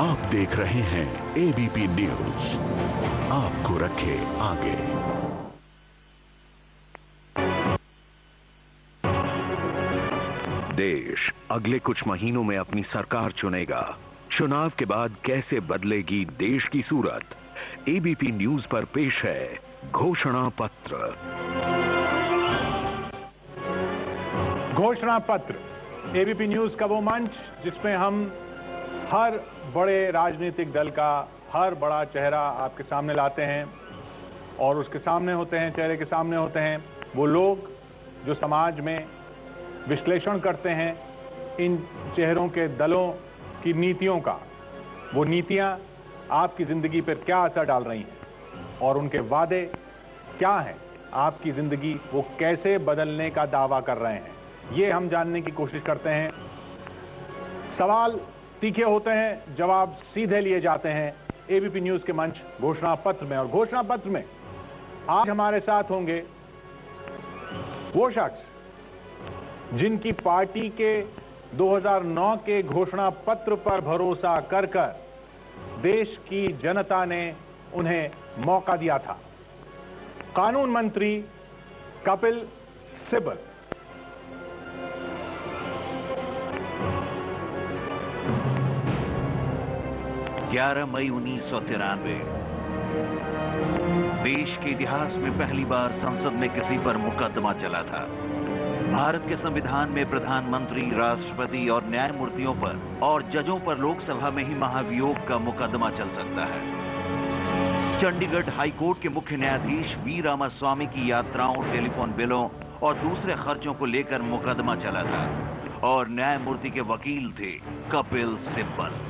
आप देख रहे हैं एबीपी न्यूज, आपको रखे आगे। देश अगले कुछ महीनों में अपनी सरकार चुनेगा। चुनाव के बाद कैसे बदलेगी देश की सूरत? एबीपी न्यूज पर पेश है घोषणा पत्र। घोषणा पत्र एबीपी न्यूज का वो मंच जिसमें हम हर बड़े राजनीतिक दल का हर बड़ा चेहरा आपके सामने लाते हैं और उसके सामने होते हैं, चेहरे के सामने होते हैं वो लोग जो समाज में विश्लेषण करते हैं इन चेहरों के दलों की नीतियों का। वो नीतियां आपकी जिंदगी पर क्या असर डाल रही हैं और उनके वादे क्या हैं, आपकी जिंदगी वो कैसे बदलने का दावा कर रहे हैं, ये हम जानने की कोशिश करते हैं। सवाल तीखे होते हैं, जवाब सीधे लिए जाते हैं एबीपी न्यूज के मंच घोषणा पत्र में। और घोषणा पत्र में आज हमारे साथ होंगे वो शख्स जिनकी पार्टी के 2009 के घोषणा पत्र पर भरोसा कर देश की जनता ने उन्हें मौका दिया था। कानून मंत्री कपिल सिब्बल। 11 मई 1993 देश के इतिहास में पहली बार संसद में किसी पर मुकदमा चला था। भारत के संविधान में प्रधानमंत्री, राष्ट्रपति और न्यायमूर्तियों पर और जजों पर लोकसभा में ही महाभियोग का मुकदमा चल सकता है। चंडीगढ़ हाईकोर्ट के मुख्य न्यायाधीश वी रामास्वामी की यात्राओं, टेलीफोन बिलों और दूसरे खर्चों को लेकर मुकदमा चला था और न्यायमूर्ति के वकील थे कपिल सिब्बल।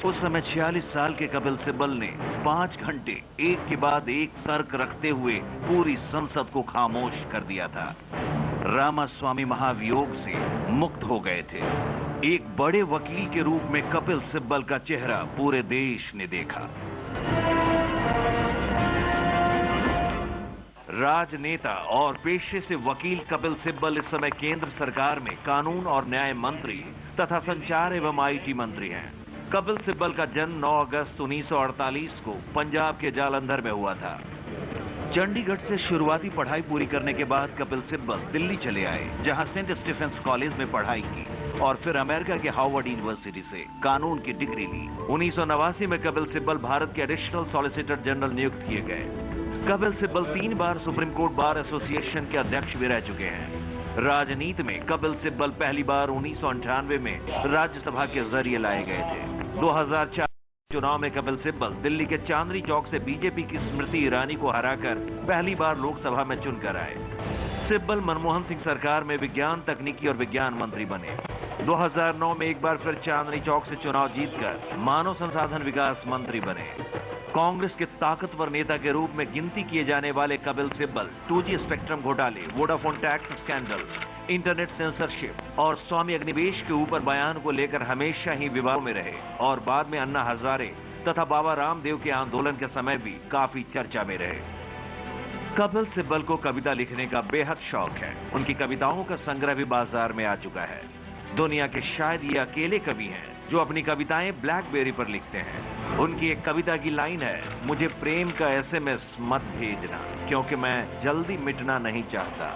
उस समय 46 साल के कपिल सिब्बल ने 5 घंटे एक के बाद एक तर्क रखते हुए पूरी संसद को खामोश कर दिया था। रामास्वामी महाभियोग से मुक्त हो गए थे। एक बड़े वकील के रूप में कपिल सिब्बल का चेहरा पूरे देश ने देखा। राजनेता और पेशे से वकील कपिल सिब्बल इस समय केंद्र सरकार में कानून और न्याय मंत्री तथा संचार एवं आईटी मंत्री हैं। कपिल सिब्बल का जन्म 9 अगस्त 1948 को पंजाब के जालंधर में हुआ था। चंडीगढ़ से शुरुआती पढ़ाई पूरी करने के बाद कपिल सिब्बल दिल्ली चले आए, जहां सेंट स्टीफेंस कॉलेज में पढ़ाई की और फिर अमेरिका के हार्वर्ड यूनिवर्सिटी से कानून की डिग्री ली। 1989 में कपिल सिब्बल भारत के एडिशनल सॉलिसिटर जनरल नियुक्त किए गए। कपिल सिब्बल 3 बार सुप्रीम कोर्ट बार एसोसिएशन के अध्यक्ष भी रह चुके हैं। राजनीति में कपिल सिब्बल पहली बार 1998 में राज्यसभा के जरिए लाए गए थे। 2004 चुनाव में कपिल सिब्बल दिल्ली के चांदनी चौक से बीजेपी की स्मृति ईरानी को हराकर पहली बार लोकसभा में चुनकर आए। सिब्बल मनमोहन सिंह सरकार में विज्ञान, तकनीकी और विज्ञान मंत्री बने। 2009 में एक बार फिर चांदनी चौक से चुनाव जीतकर मानव संसाधन विकास मंत्री बने। कांग्रेस के ताकतवर नेता के रूप में गिनती किए जाने वाले कपिल सिब्बल 2G स्पेक्ट्रम घोटाले, Vodafone tax scandal, internet censorship और स्वामी अग्निवेश के ऊपर बयान को लेकर हमेशा ही विवादों में रहे और बाद में अन्ना हजारे तथा बाबा रामदेव के आंदोलन के समय भी काफी चर्चा में रहे। कपिल सिब्बल को कविता लिखने का बेहद शौक है। उनकी कविताओं का संग्रह भी बाजार में आ चुका है। दुनिया के शायद ये अकेले कवि हैं जो अपनी कविताएं ब्लैकबेरी पर लिखते हैं। उनकी एक कविता की लाइन है, मुझे प्रेम का SMS मत भेजना क्योंकि मैं जल्दी मिटना नहीं चाहता,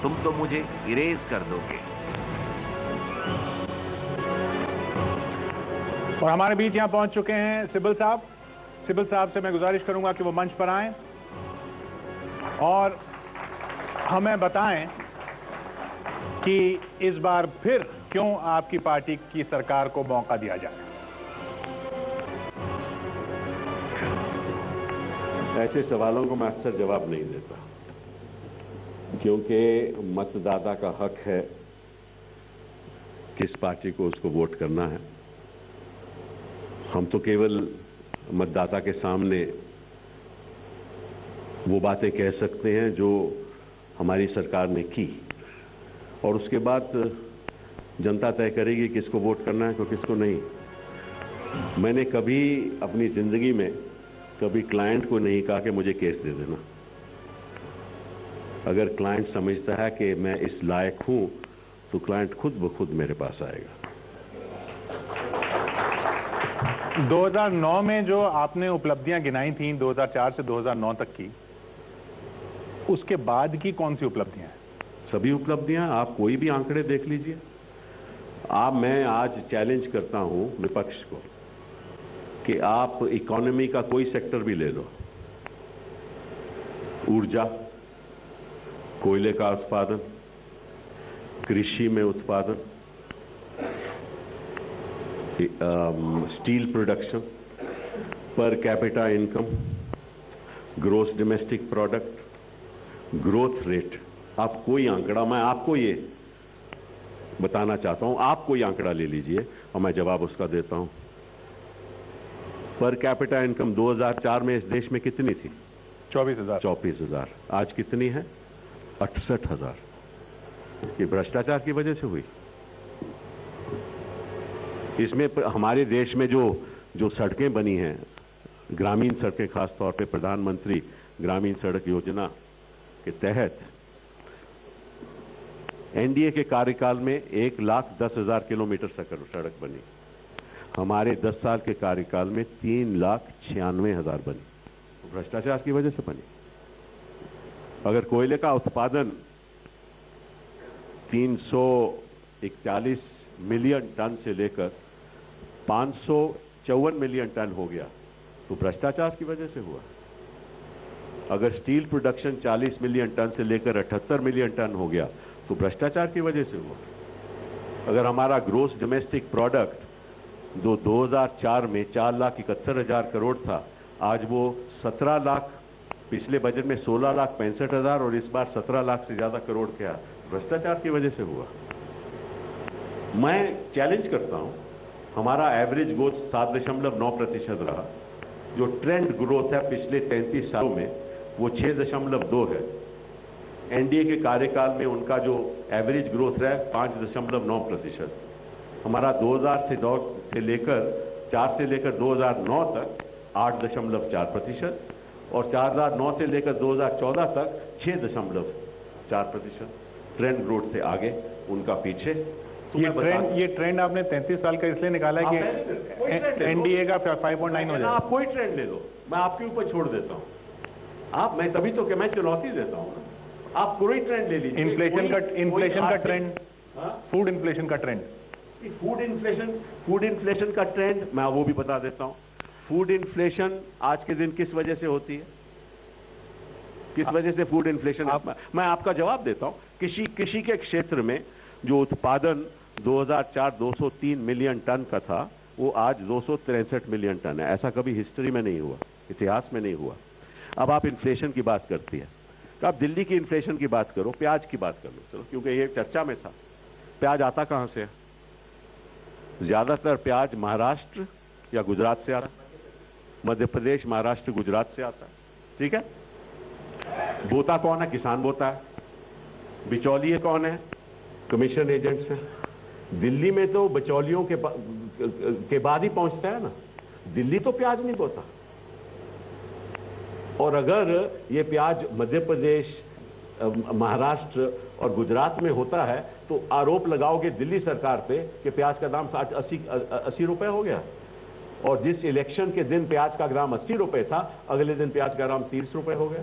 तुम तो मुझे इरेज कर दोगे। और हमारे बीच यहां पहुंच चुके हैं सिब्बल साहब। सिब्बल साहब से मैं गुजारिश करूंगा कि वो मंच पर आएं और हमें बताएं कि इस बार फिर क्यों आपकी पार्टी की सरकार को मौका दिया जाए। ऐसे सवालों को मैं अक्सर जवाब नहीं देता क्योंकि मतदाता का हक है किस पार्टी को उसको वोट करना है। हम तो केवल मतदाता के सामने वो बातें कह सकते हैं जो हमारी सरकार ने की और उसके बाद जनता तय करेगी किसको वोट करना है तो किसको नहीं। मैंने कभी अपनी जिंदगी में कभी क्लाइंट को नहीं कहा कि मुझे केस दे देना। अगर क्लाइंट समझता है कि मैं इस लायक हूं तो क्लाइंट खुद ब खुद मेरे पास आएगा। 2009 में जो आपने उपलब्धियां गिनाई थी 2004 से 2009 तक की, उसके बाद की कौन सी उपलब्धियां हैं? सभी उपलब्धियां, आप कोई भी आंकड़े देख लीजिए। मैं आज चैलेंज करता हूं विपक्ष को कि आप इकोनॉमी का कोई सेक्टर भी ले लो, ऊर्जा, कोयले का उत्पादन, कृषि में उत्पादन, steel production, per capita income, gross domestic product, growth rate, आप कोई आंकड़ा, मैं आपको ये बताना चाहता हूं, आप कोई आंकड़ा ले लीजिए और मैं जवाब उसका देता हूं। पर कैपिटा इनकम 2004 में इस देश में कितनी थी? 24,000। आज कितनी है? 68,000। ये भ्रष्टाचार की वजह से हुई। इसमें हमारे देश में जो सड़कें बनी हैं, ग्रामीण सड़कें, खासतौर पे प्रधानमंत्री ग्रामीण सड़क योजना के तहत एनडीए के कार्यकाल में 1,10,000 किलोमीटर सड़क बनी। हमारे 10 साल के कार्यकाल में 3,96,000 बनी। तो भ्रष्टाचार की वजह से बनी। अगर कोयले का उत्पादन 341 मिलियन टन से लेकर 554 मिलियन टन हो गया तो भ्रष्टाचार की वजह से हुआ। अगर स्टील प्रोडक्शन 40 मिलियन टन से लेकर 78 मिलियन टन हो गया तो भ्रष्टाचार की वजह से हुआ। अगर हमारा ग्रोस डोमेस्टिक प्रोडक्ट जो 2004 में 4,71,000 करोड़ था, आज वो 17 लाख, पिछले बजट में 16,65,000 और इस बार 17 लाख से ज्यादा करोड़ क्या, भ्रष्टाचार की वजह से हुआ। मैं चैलेंज करता हूं, हमारा एवरेज ग्रोथ 7.9% रहा। जो ट्रेंड ग्रोथ है पिछले 33 सालों में वो 6.2 है। एनडीए के कार्यकाल में उनका जो एवरेज ग्रोथ रहा 5.9%। हमारा 2000 से लेकर 2009 तक 8.4% और 2009 से लेकर 2014 तक 6.4%। ट्रेंड ग्रोथ से आगे, उनका पीछे। ये ट्रेंड आपने 33 साल का इसलिए निकाला है कि एनडीए का 5.9 हो जाए। आप कोई ट्रेंड ले लो, मैं आपके ऊपर छोड़ देता हूं। मैं तभी तो कि मैं चुनौती देता हूं। आप कोई ट्रेंड ले लीजिए। इन्फ्लेशन का ट्रेंड, फूड इन्फ्लेशन का ट्रेंड, फूड इन्फ्लेशन का ट्रेंड मैं वो भी बता देता हूं। फूड इन्फ्लेशन आज के दिन किस वजह से होती है? किस वजह से फूड इन्फ्लेशन? मैं आपका जवाब देता हूं। कृषि के क्षेत्र में जो उत्पादन 2004 203 मिलियन टन का था, वो आज 263 मिलियन टन है। ऐसा कभी हिस्ट्री में नहीं हुआ, इतिहास में नहीं हुआ। अब आप इन्फ्लेशन की बात करती है तो आप दिल्ली की इन्फ्लेशन की बात करो, प्याज की बात कर लो, चलो, क्योंकि ये चर्चा में था। प्याज आता कहां से है? ज्यादातर प्याज महाराष्ट्र या गुजरात से आता है। मध्य प्रदेश, महाराष्ट्र, गुजरात से आता है। ठीक है। बोता कौन है? किसान बोता है। बिचौलिए कौन है? कमीशन एजेंट्स हैं। दिल्ली में तो बिचौलियों के बाद ही पहुंचता है ना। दिल्ली तो प्याज नहीं बोता। और अगर ये प्याज मध्य प्रदेश, महाराष्ट्र और गुजरात में होता है तो आरोप लगाओगे दिल्ली सरकार पे कि प्याज का दाम 80 रुपए हो गया। और जिस इलेक्शन के दिन प्याज का ग्राम 80 रुपए था, अगले दिन प्याज का ग्राम 30 रुपए हो गया।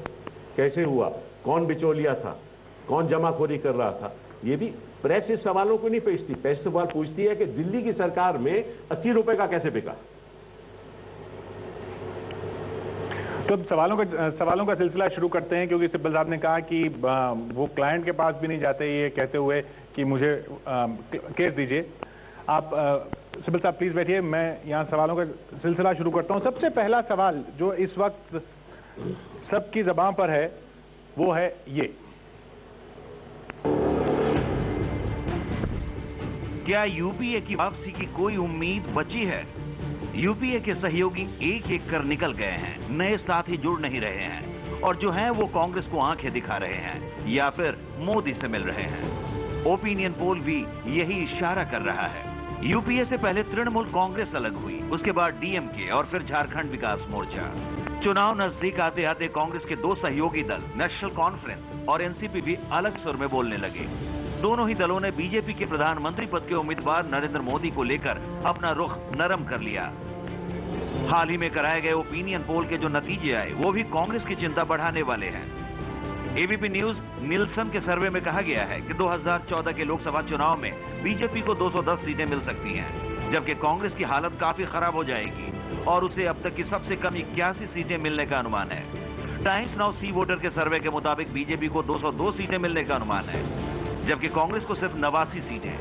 कैसे हुआ? कौन बिचौलिया था? कौन जमाखोरी कर रहा था? ये भी प्रेस इस सवालों को नहीं पूछती। प्रेस सवाल पूछती है कि दिल्ली की सरकार में 80 रुपए का कैसे बिका। तो सवालों का सिलसिला शुरू करते हैं, क्योंकि सिब्बल साहब ने कहा कि वो क्लाइंट के पास भी नहीं जाते ये कहते हुए कि मुझे केस दीजिए। आप सिब्बल साहब प्लीज बैठिए, मैं यहां सवालों का सिलसिला शुरू करता हूं। सबसे पहला सवाल जो इस वक्त सबकी ज़बान पर है वो है ये, क्या यूपीए की वापसी की कोई उम्मीद बची है? यूपीए के सहयोगी एक एक कर निकल गए हैं, नए साथी जुड़ नहीं रहे हैं, और जो हैं वो कांग्रेस को आंखें दिखा रहे हैं या फिर मोदी से मिल रहे हैं। ओपिनियन पोल भी यही इशारा कर रहा है। यूपीए से पहले तृणमूल कांग्रेस अलग हुई, उसके बाद डीएमके और फिर झारखंड विकास मोर्चा। चुनाव नजदीक आते आते कांग्रेस के दो सहयोगी दल नेशनल कॉन्फ्रेंस और एनसीपी भी अलग सुर में बोलने लगे। दोनों ही दलों ने बीजेपी के प्रधानमंत्री पद के उम्मीदवार नरेंद्र मोदी को लेकर अपना रुख नरम कर लिया। हाल ही में कराए गए ओपिनियन पोल के जो नतीजे आए वो भी कांग्रेस की चिंता बढ़ाने वाले हैं। एबीपी न्यूज निल्सन के सर्वे में कहा गया है कि 2014 के लोकसभा चुनाव में बीजेपी को 210 सीटें मिल सकती हैं, जबकि कांग्रेस की हालत काफी खराब हो जाएगी और उसे अब तक की सबसे कम 81 सीटें मिलने का अनुमान है। टाइम्स नाउ सी वोटर के सर्वे के मुताबिक बीजेपी को 202 सीटें मिलने का अनुमान है, जबकि कांग्रेस को सिर्फ 89 सीटें।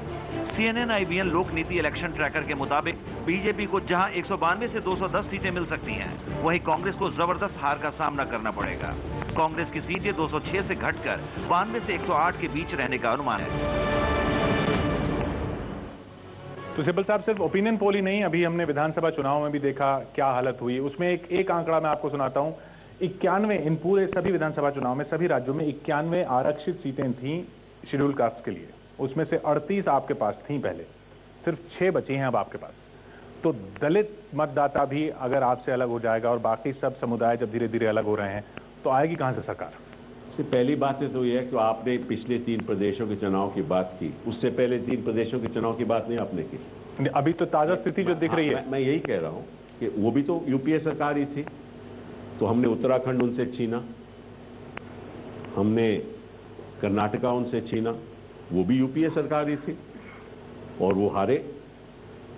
CNN IBN लोक नीति इलेक्शन ट्रैकर के मुताबिक बीजेपी को जहां 192 से 210 सीटें मिल सकती हैं, वहीं कांग्रेस को जबरदस्त हार का सामना करना पड़ेगा। कांग्रेस की सीटें 206 से घटकर 92 से 108 के बीच रहने का अनुमान है। तो सिब्बल साहब, सिर्फ ओपिनियन पोल ही नहीं, अभी हमने विधानसभा चुनाव में भी देखा क्या हालत हुई। उसमें एक आंकड़ा मैं आपको सुनाता हूं। 91 इन पूरे सभी विधानसभा चुनाव में सभी राज्यों में 91 आरक्षित सीटें थीं शेड्यूल कास्ट के लिए। उसमें से 38 आपके पास थीं पहले, सिर्फ 6 बची हैं अब आपके पास। तो दलित मतदाता भी अगर आपसे अलग हो जाएगा और बाकी सब समुदाय जब धीरे धीरे अलग हो रहे हैं, तो आएगी कहां से सरकार? पहली बात तो यह है कि आपने पिछले 3 प्रदेशों के चुनाव की बात की, उससे पहले 3 प्रदेशों के चुनाव की बात नहीं आपने की। अभी तो ताजा स्थिति जो दिख रही है, मैं यही कह रहा हूं कि वो भी तो यूपीए सरकार ही थी, तो हमने उत्तराखंड उनसे छीना, हमने कर्नाटका उनसे छीना, वो भी यूपीए सरकार ही थी और वो हारे।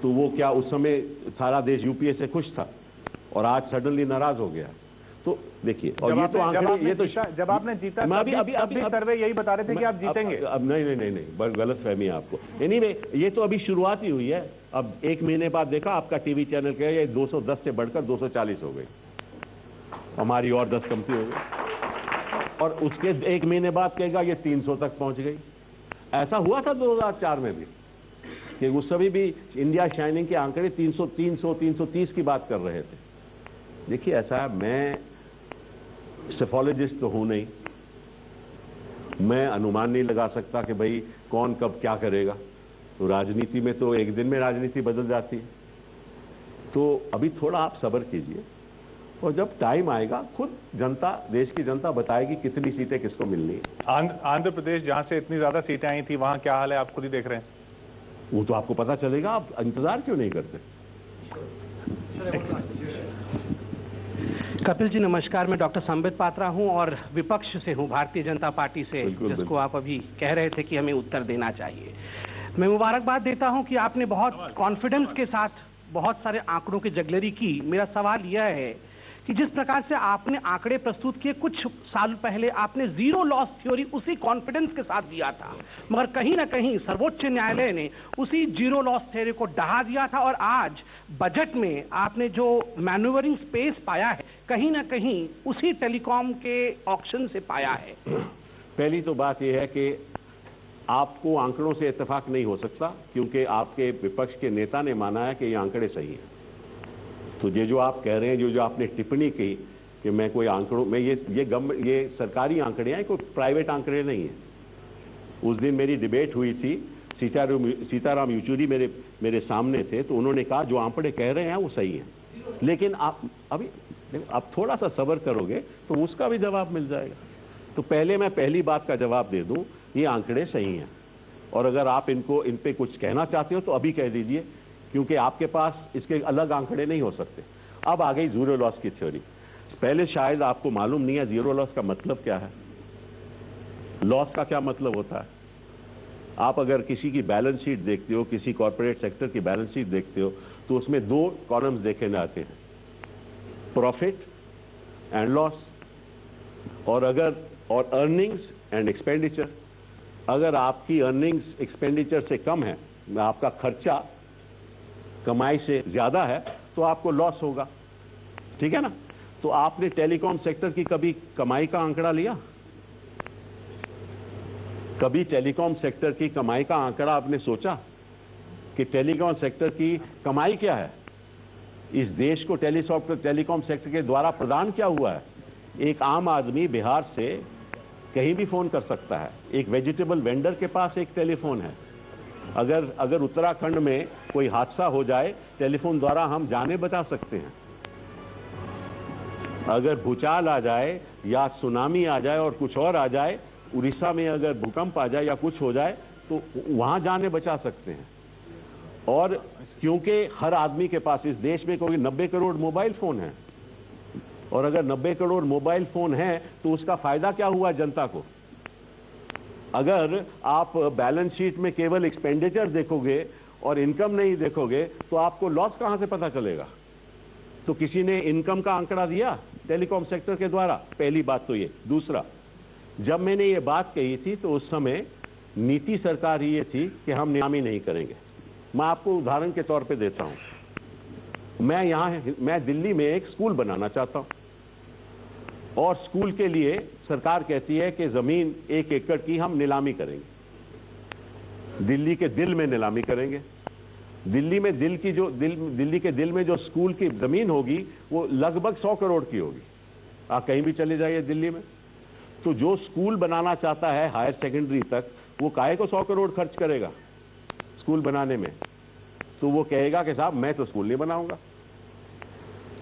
तो वो क्या उस समय सारा देश यूपीए से खुश था और आज सडनली नाराज हो गया? तो देखिए, और ये तो आंकड़े, ये तो जब आपने जीता अभी सर्वे यही बता रहे थे कि आप जीतेंगे। अब नहीं, गलत फहमी है आपको। एनीवे, ये तो अभी शुरुआत ही हुई है। अब 1 महीने बाद देखा आपका टीवी चैनल कह ये 210 से बढ़कर 240 हो गई, हमारी और 10 कमती हो गई, और उसके 1 महीने बाद कहेगा ये 300 तक पहुंच गई। ऐसा हुआ था 2004 में भी कि उस समय भी इंडिया शाइनिंग के आंकड़े 300, 330 की बात कर रहे थे। देखिए, ऐसा है, मैं सेफोलॉजिस्ट तो हूं नहीं, मैं अनुमान नहीं लगा सकता कि भाई कौन कब क्या करेगा। तो राजनीति में तो एक दिन में राजनीति बदल जाती है। तो अभी थोड़ा आप सब्र कीजिए और जब टाइम आएगा खुद जनता, देश की जनता बताएगी कितनी सीटें किसको मिलनी है। आंध्र प्रदेश जहां से इतनी ज्यादा सीटें आई थी, वहां क्या हाल है आप खुद ही देख रहे हैं। वो तो आपको पता चलेगा, आप इंतजार क्यों नहीं करते? कपिल जी नमस्कार, मैं डॉक्टर संबित पात्रा हूं और विपक्ष से हूं, भारतीय जनता पार्टी से, जिसको आप अभी कह रहे थे कि हमें उत्तर देना चाहिए। मैं मुबारकबाद देता हूं कि आपने बहुत कॉन्फिडेंस के साथ बहुत सारे आंकड़ों की जगलरी की। मेरा सवाल यह है कि जिस प्रकार से आपने आंकड़े प्रस्तुत किए, कुछ साल पहले आपने जीरो लॉस थ्योरी उसी कॉन्फिडेंस के साथ दिया था, मगर कहीं ना कहीं सर्वोच्च न्यायालय ने उसी जीरो लॉस थ्योरी को ढहा दिया था और आज बजट में आपने जो मैन्यूवरिंग स्पेस पाया है, कहीं ना कहीं उसी टेलीकॉम के ऑक्शन से पाया है। पहली तो बात यह है कि आपको आंकड़ों से इत्तेफाक नहीं हो सकता, क्योंकि आपके विपक्ष के नेता ने माना है कि ये आंकड़े सही हैं। तो ये जो आप कह रहे हैं, जो आपने टिप्पणी की कि मैं कोई आंकड़ों में, ये सरकारी आंकड़े हैं, कोई प्राइवेट आंकड़े नहीं है। उस दिन मेरी डिबेट हुई थी, सीताराम येचुरी मेरे सामने थे, तो उन्होंने कहा जो आंकड़े कह रहे हैं वो सही है, लेकिन आप थोड़ा सा सब्र करोगे तो उसका भी जवाब मिल जाएगा। तो पहले मैं पहली बात का जवाब दे दूं, ये आंकड़े सही हैं, और अगर आप इन पे कुछ कहना चाहते हो तो अभी कह दीजिए, क्योंकि आपके पास इसके अलग आंकड़े नहीं हो सकते। अब आ गई जीरो लॉस की थ्योरी। पहले शायद आपको मालूम नहीं है जीरो लॉस का मतलब क्या है, लॉस का क्या मतलब होता है। आप अगर किसी की बैलेंस शीट देखते हो, किसी कॉर्पोरेट सेक्टर की बैलेंस शीट देखते हो, तो उसमें 2 कॉलम्स देखे जाते हैं, प्रॉफिट एंड लॉस, और अर्निंग्स एंड एक्सपेंडिचर। अगर आपकी अर्निंग्स एक्सपेंडिचर से कम है, आपका खर्चा कमाई से ज्यादा है, तो आपको लॉस होगा, ठीक है ना। तो आपने टेलीकॉम सेक्टर की कभी कमाई का आंकड़ा लिया? कभी टेलीकॉम सेक्टर की कमाई का आंकड़ा आपने सोचा कि टेलीकॉम सेक्टर की कमाई क्या है? इस देश को टेलीकॉम सेक्टर के द्वारा प्रदान क्या हुआ है? एक आम आदमी बिहार से कहीं भी फोन कर सकता है, एक वेजिटेबल वेंडर के पास एक टेलीफोन है। अगर उत्तराखंड में कोई हादसा हो जाए, टेलीफोन द्वारा हम जानें बचा सकते हैं। अगर भूचाल आ जाए या सुनामी आ जाए और कुछ और आ जाए, उड़ीसा में अगर भूकंप आ जाए या कुछ हो जाए, तो वहां जानें बचा सकते हैं। और क्योंकि हर आदमी के पास इस देश में कोई 90 करोड़ मोबाइल फोन है, और अगर 90 करोड़ मोबाइल फोन है तो उसका फायदा क्या हुआ जनता को? अगर आप बैलेंस शीट में केवल एक्सपेंडिचर देखोगे और इनकम नहीं देखोगे तो आपको लॉस कहां से पता चलेगा? तो किसी ने इनकम का आंकड़ा दिया टेलीकॉम सेक्टर के द्वारा? पहली बात तो ये। दूसरा, जब मैंने ये बात कही थी तो उस समय नीति सरकार ही ये थी कि हम नीलामी नहीं करेंगे। मैं आपको उदाहरण के तौर पे देता हूं। मैं दिल्ली में एक स्कूल बनाना चाहता हूं, और स्कूल के लिए सरकार कहती है कि जमीन 1 एकड़ की हम नीलामी करेंगे, दिल्ली के दिल में नीलामी करेंगे। दिल्ली के दिल में जो स्कूल की जमीन होगी वो लगभग 100 करोड़ की होगी। आप कहीं भी चले जाइए दिल्ली में, तो जो स्कूल बनाना चाहता है हायर सेकेंडरी तक, वो काहे को 100 करोड़ खर्च करेगा स्कूल बनाने में? तो वो कहेगा कि साहब मैं तो स्कूल नहीं बनाऊंगा।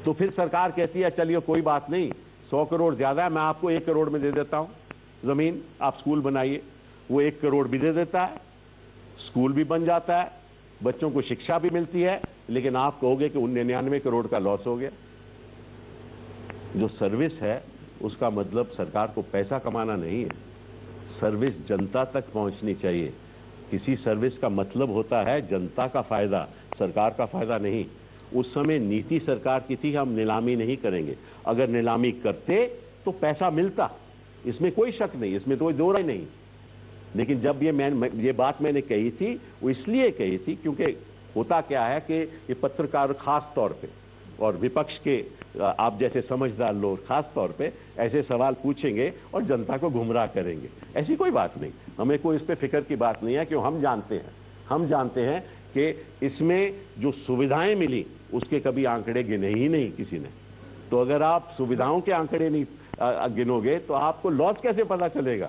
तो फिर सरकार कहती है चलिए कोई बात नहीं, 100 करोड़ ज्यादा है, मैं आपको 1 करोड़ में दे देता हूं जमीन, आप स्कूल बनाइए। वो 1 करोड़ भी दे देता है, स्कूल भी बन जाता है, बच्चों को शिक्षा भी मिलती है, लेकिन आप कहोगे कि 99 करोड़ का लॉस हो गया। जो सर्विस है उसका मतलब सरकार को पैसा कमाना नहीं है, सर्विस जनता तक पहुंचनी चाहिए। किसी सर्विस का मतलब होता है जनता का फायदा, सरकार का फायदा नहीं। उस समय नीति सरकार की थी हम नीलामी नहीं करेंगे। अगर नीलामी करते तो पैसा मिलता, इसमें कोई शक नहीं, इसमें तो कोई दो राय नहीं। लेकिन जब ये बात मैंने कही थी, वो इसलिए कही थी क्योंकि होता क्या है कि ये पत्रकार खास तौर पे और विपक्ष के आप जैसे समझदार लोग खास तौर पे ऐसे सवाल पूछेंगे और जनता को गुमराह करेंगे। ऐसी कोई बात नहीं, हमें कोई इस पे फिक्र की बात नहीं है, क्यों हम जानते हैं कि इसमें जो सुविधाएं मिली उसके कभी आंकड़े गिने ही नहीं किसी ने। तो अगर आप सुविधाओं के आंकड़े नहीं गिनोगे तो आपको लॉस कैसे पता चलेगा?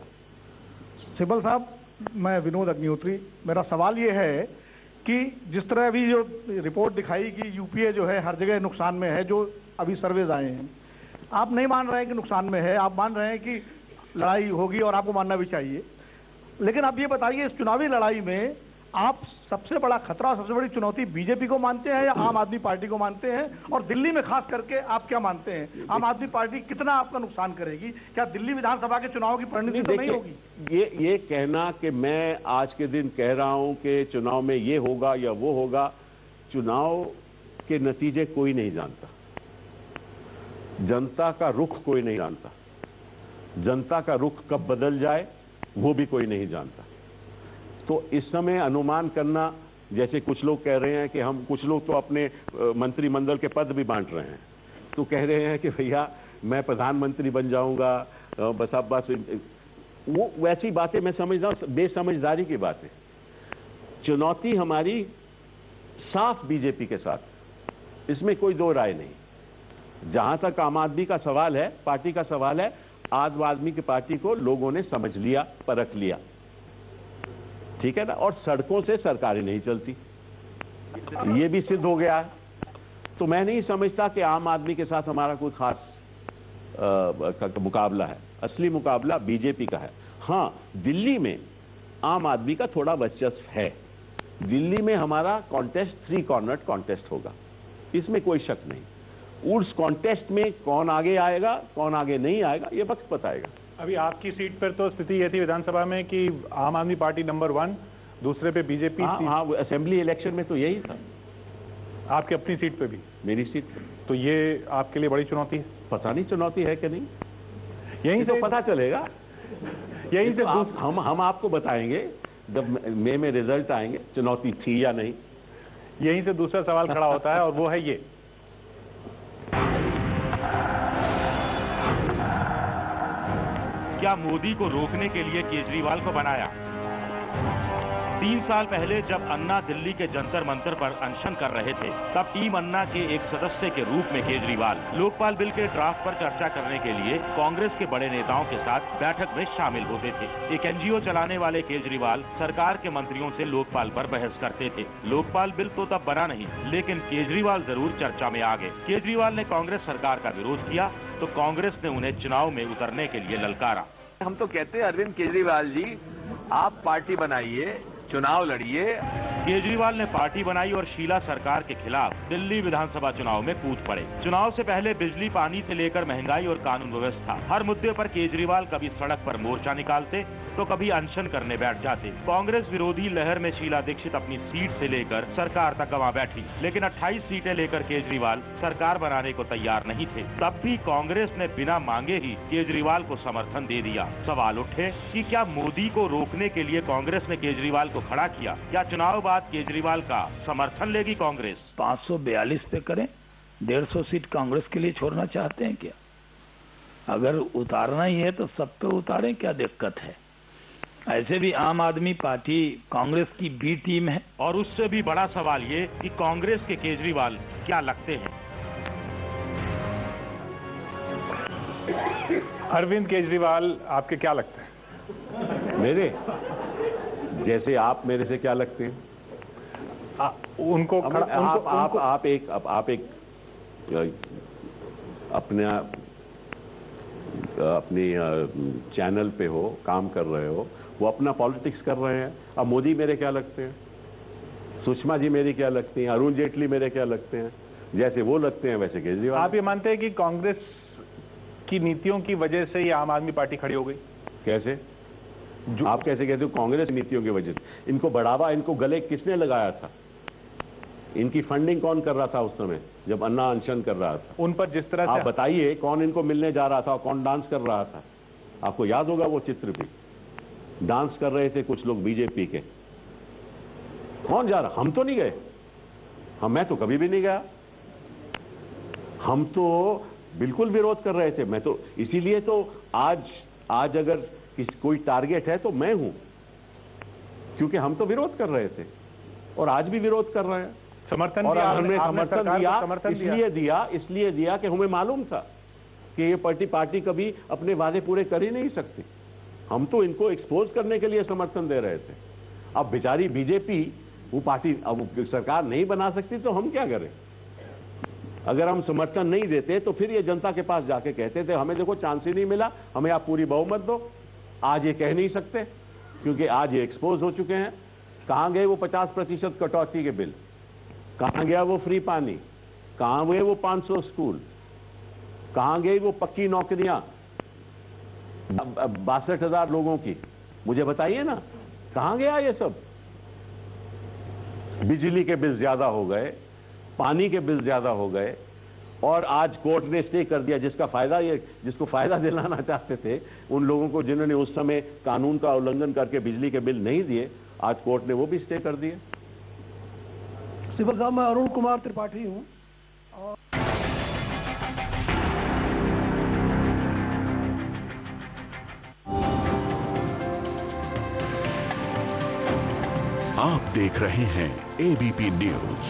सिब्बल साहब, मैं विनोद अग्निहोत्री, मेरा सवाल ये है कि जिस तरह अभी जो रिपोर्ट दिखाई कि यूपीए जो है हर जगह नुकसान में है, जो अभी सर्वेज आए हैं, आप नहीं मान रहे हैं कि नुकसान में है, आप मान रहे हैं कि लड़ाई होगी और आपको मानना भी चाहिए। लेकिन आप ये बताइए, इस चुनावी लड़ाई में आप सबसे बड़ा खतरा, सबसे बड़ी चुनौती बीजेपी को मानते हैं या आम आदमी पार्टी को मानते हैं? और दिल्ली में खास करके आप क्या मानते हैं, आम आदमी पार्टी कितना आपका नुकसान करेगी? क्या दिल्ली विधानसभा के चुनाव की परिणति तो नहीं होगी? ये कहना कि मैं आज के दिन कह रहा हूं कि चुनाव में ये होगा या वो होगा, चुनाव के नतीजे कोई नहीं जानता, जनता का रुख कोई नहीं जानता, जनता का रुख कब बदल जाए वो भी कोई नहीं जानता। तो इस समय अनुमान करना, जैसे कुछ लोग कह रहे हैं कि हम, कुछ लोग तो अपने मंत्रिमंडल के पद भी बांट रहे हैं, तो कह रहे हैं कि भैया मैं प्रधानमंत्री बन जाऊंगा, बस वो वैसी बातें मैं समझता हूं बेसमझदारी की बातें। चुनौती हमारी साफ बीजेपी के साथ, इसमें कोई दो राय नहीं। जहां तक आम आदमी का सवाल है, पार्टी का सवाल है, आम आदमी की पार्टी को लोगों ने समझ लिया, परख लिया, ठीक है ना। और सड़कों से सरकारें नहीं चलती, ये भी सिद्ध हो गया है। तो मैं नहीं समझता कि आम आदमी के साथ हमारा कोई खास मुकाबला है। असली मुकाबला बीजेपी का है। हां, दिल्ली में आम आदमी का थोड़ा वर्चस्व है। दिल्ली में हमारा कॉन्टेस्ट 3 कॉर्नर कॉन्टेस्ट होगा, इसमें कोई शक नहीं। उस कॉन्टेस्ट में कौन आगे आएगा, कौन आगे नहीं आएगा, ये वक्त बताएगा। अभी आपकी सीट पर तो स्थिति ये थी विधानसभा में कि आम आदमी पार्टी नंबर 1, दूसरे पे बीजेपी। हाँ, असेंबली इलेक्शन में तो यही था। आपकी अपनी सीट पे भी? मेरी सीट। तो ये आपके लिए बड़ी चुनौती है? पता नहीं चुनौती है कि नहीं, यहीं से पता चलेगा। यहीं से हम आपको बताएंगे जब मई में रिजल्ट आएंगे चुनौती थी या नहीं। यहीं से दूसरा सवाल खड़ा होता है और वो है ये, क्या मोदी को रोकने के लिए केजरीवाल को बनाया? 3 साल पहले जब अन्ना दिल्ली के जंतर मंतर पर अनशन कर रहे थे, तब टीम अन्ना के एक सदस्य के रूप में केजरीवाल लोकपाल बिल के ड्राफ्ट पर चर्चा करने के लिए कांग्रेस के बड़े नेताओं के साथ बैठक में शामिल होते थे। एक एनजीओ चलाने वाले केजरीवाल सरकार के मंत्रियों से लोकपाल पर बहस करते थे। लोकपाल बिल तो तब बना नहीं, लेकिन केजरीवाल जरूर चर्चा में आ गए। केजरीवाल ने कांग्रेस सरकार का विरोध किया तो कांग्रेस ने उन्हें चुनाव में उतरने के लिए ललकारा। हम तो कहते हैं अरविंद केजरीवाल जी, आप पार्टी बनाइए, चुनाव लड़िए, केजरीवाल ने पार्टी बनाई और शीला सरकार के खिलाफ दिल्ली विधानसभा चुनाव में कूद पड़े। चुनाव से पहले बिजली पानी से लेकर महंगाई और कानून व्यवस्था हर मुद्दे पर केजरीवाल कभी सड़क पर मोर्चा निकालते तो कभी अनशन करने बैठ जाते। कांग्रेस विरोधी लहर में शीला दीक्षित अपनी सीट से लेकर सरकार तक गंवा बैठी, लेकिन 28 सीटें लेकर केजरीवाल सरकार बनाने को तैयार नहीं थे। तब भी कांग्रेस ने बिना मांगे ही केजरीवाल को समर्थन दे दिया। सवाल उठे कि क्या मोदी को रोकने के लिए कांग्रेस ने केजरीवाल को खड़ा किया? क्या चुनाव बाद केजरीवाल का समर्थन लेगी कांग्रेस? 542 पे करें, 150 सीट कांग्रेस के लिए छोड़ना चाहते हैं क्या? अगर उतारना ही है तो सब पे उतारें, क्या दिक्कत है? ऐसे भी आम आदमी पार्टी कांग्रेस की बी टीम है। और उससे भी बड़ा सवाल ये कि कांग्रेस के केजरीवाल क्या लगते हैं? अरविंद केजरीवाल आपके क्या लगते हैं? मेरे जैसे आप मेरे से क्या लगते हैं? उनको आप एक अपनी चैनल पे हो, काम कर रहे हो, वो अपना पॉलिटिक्स कर रहे हैं। अब मोदी मेरे क्या लगते हैं, सुषमा जी मेरी क्या लगती हैं, अरुण जेटली मेरे क्या लगते हैं? जैसे वो लगते हैं वैसे केजरीवाल। आप ये मानते हैं कि कांग्रेस की नीतियों की वजह से ये आम आदमी पार्टी खड़ी हो गई? कैसे? आप कैसे कहते हो कांग्रेस नीतियों की वजह से? इनको बढ़ावा, इनको गले किसने लगाया था? इनकी फंडिंग कौन कर रहा था उस समय जब अन्ना अनशन कर रहा था? उन पर जिस तरह से आप बताइए, कौन इनको मिलने जा रहा था और कौन डांस कर रहा था? आपको याद होगा वो चित्र भी। डांस कर रहे थे कुछ लोग बीजेपी के। कौन जा रहा? हम तो नहीं गए। मैं तो कभी भी नहीं गया। हम तो बिल्कुल विरोध कर रहे थे। मैं तो इसीलिए तो आज अगर कोई टारगेट है तो मैं हूं, क्योंकि हम तो विरोध कर रहे थे और आज भी विरोध कर रहे हैं। समर्थन और दिया, हमने समर्थन दिया इसलिए दिया कि हमें मालूम था कि ये पार्टी कभी अपने वादे पूरे कर ही नहीं सकती। हम तो इनको एक्सपोज करने के लिए समर्थन दे रहे थे। अब बेचारी बीजेपी वो पार्टी अब सरकार नहीं बना सकती तो हम क्या करें? अगर हम समर्थन नहीं देते तो फिर ये जनता के पास जाके कहते थे हमें देखो चांस ही नहीं मिला, हमें आप पूरी बहुमत दो। आज ये कह नहीं सकते क्योंकि आज ये एक्सपोज हो चुके हैं। कहां गए वो 50% कटौती के बिल? कहां गया वो फ्री पानी? कहां गए वो 500 स्कूल? कहां गई वो पक्की नौकरियां 62,000 लोगों की? मुझे बताइए ना, कहां गया ये सब? बिजली के बिल ज्यादा हो गए, पानी के बिल ज्यादा हो गए, और आज कोर्ट ने स्टे कर दिया जिसको फायदा दिलाना चाहते थे उन लोगों को, जिन्होंने उस समय कानून का उल्लंघन करके बिजली के बिल नहीं दिए, आज कोर्ट ने वो भी स्टे कर दिए। सिब्बल साहब, मैं अरुण कुमार त्रिपाठी हूं। आप देख रहे हैं एबीपी न्यूज,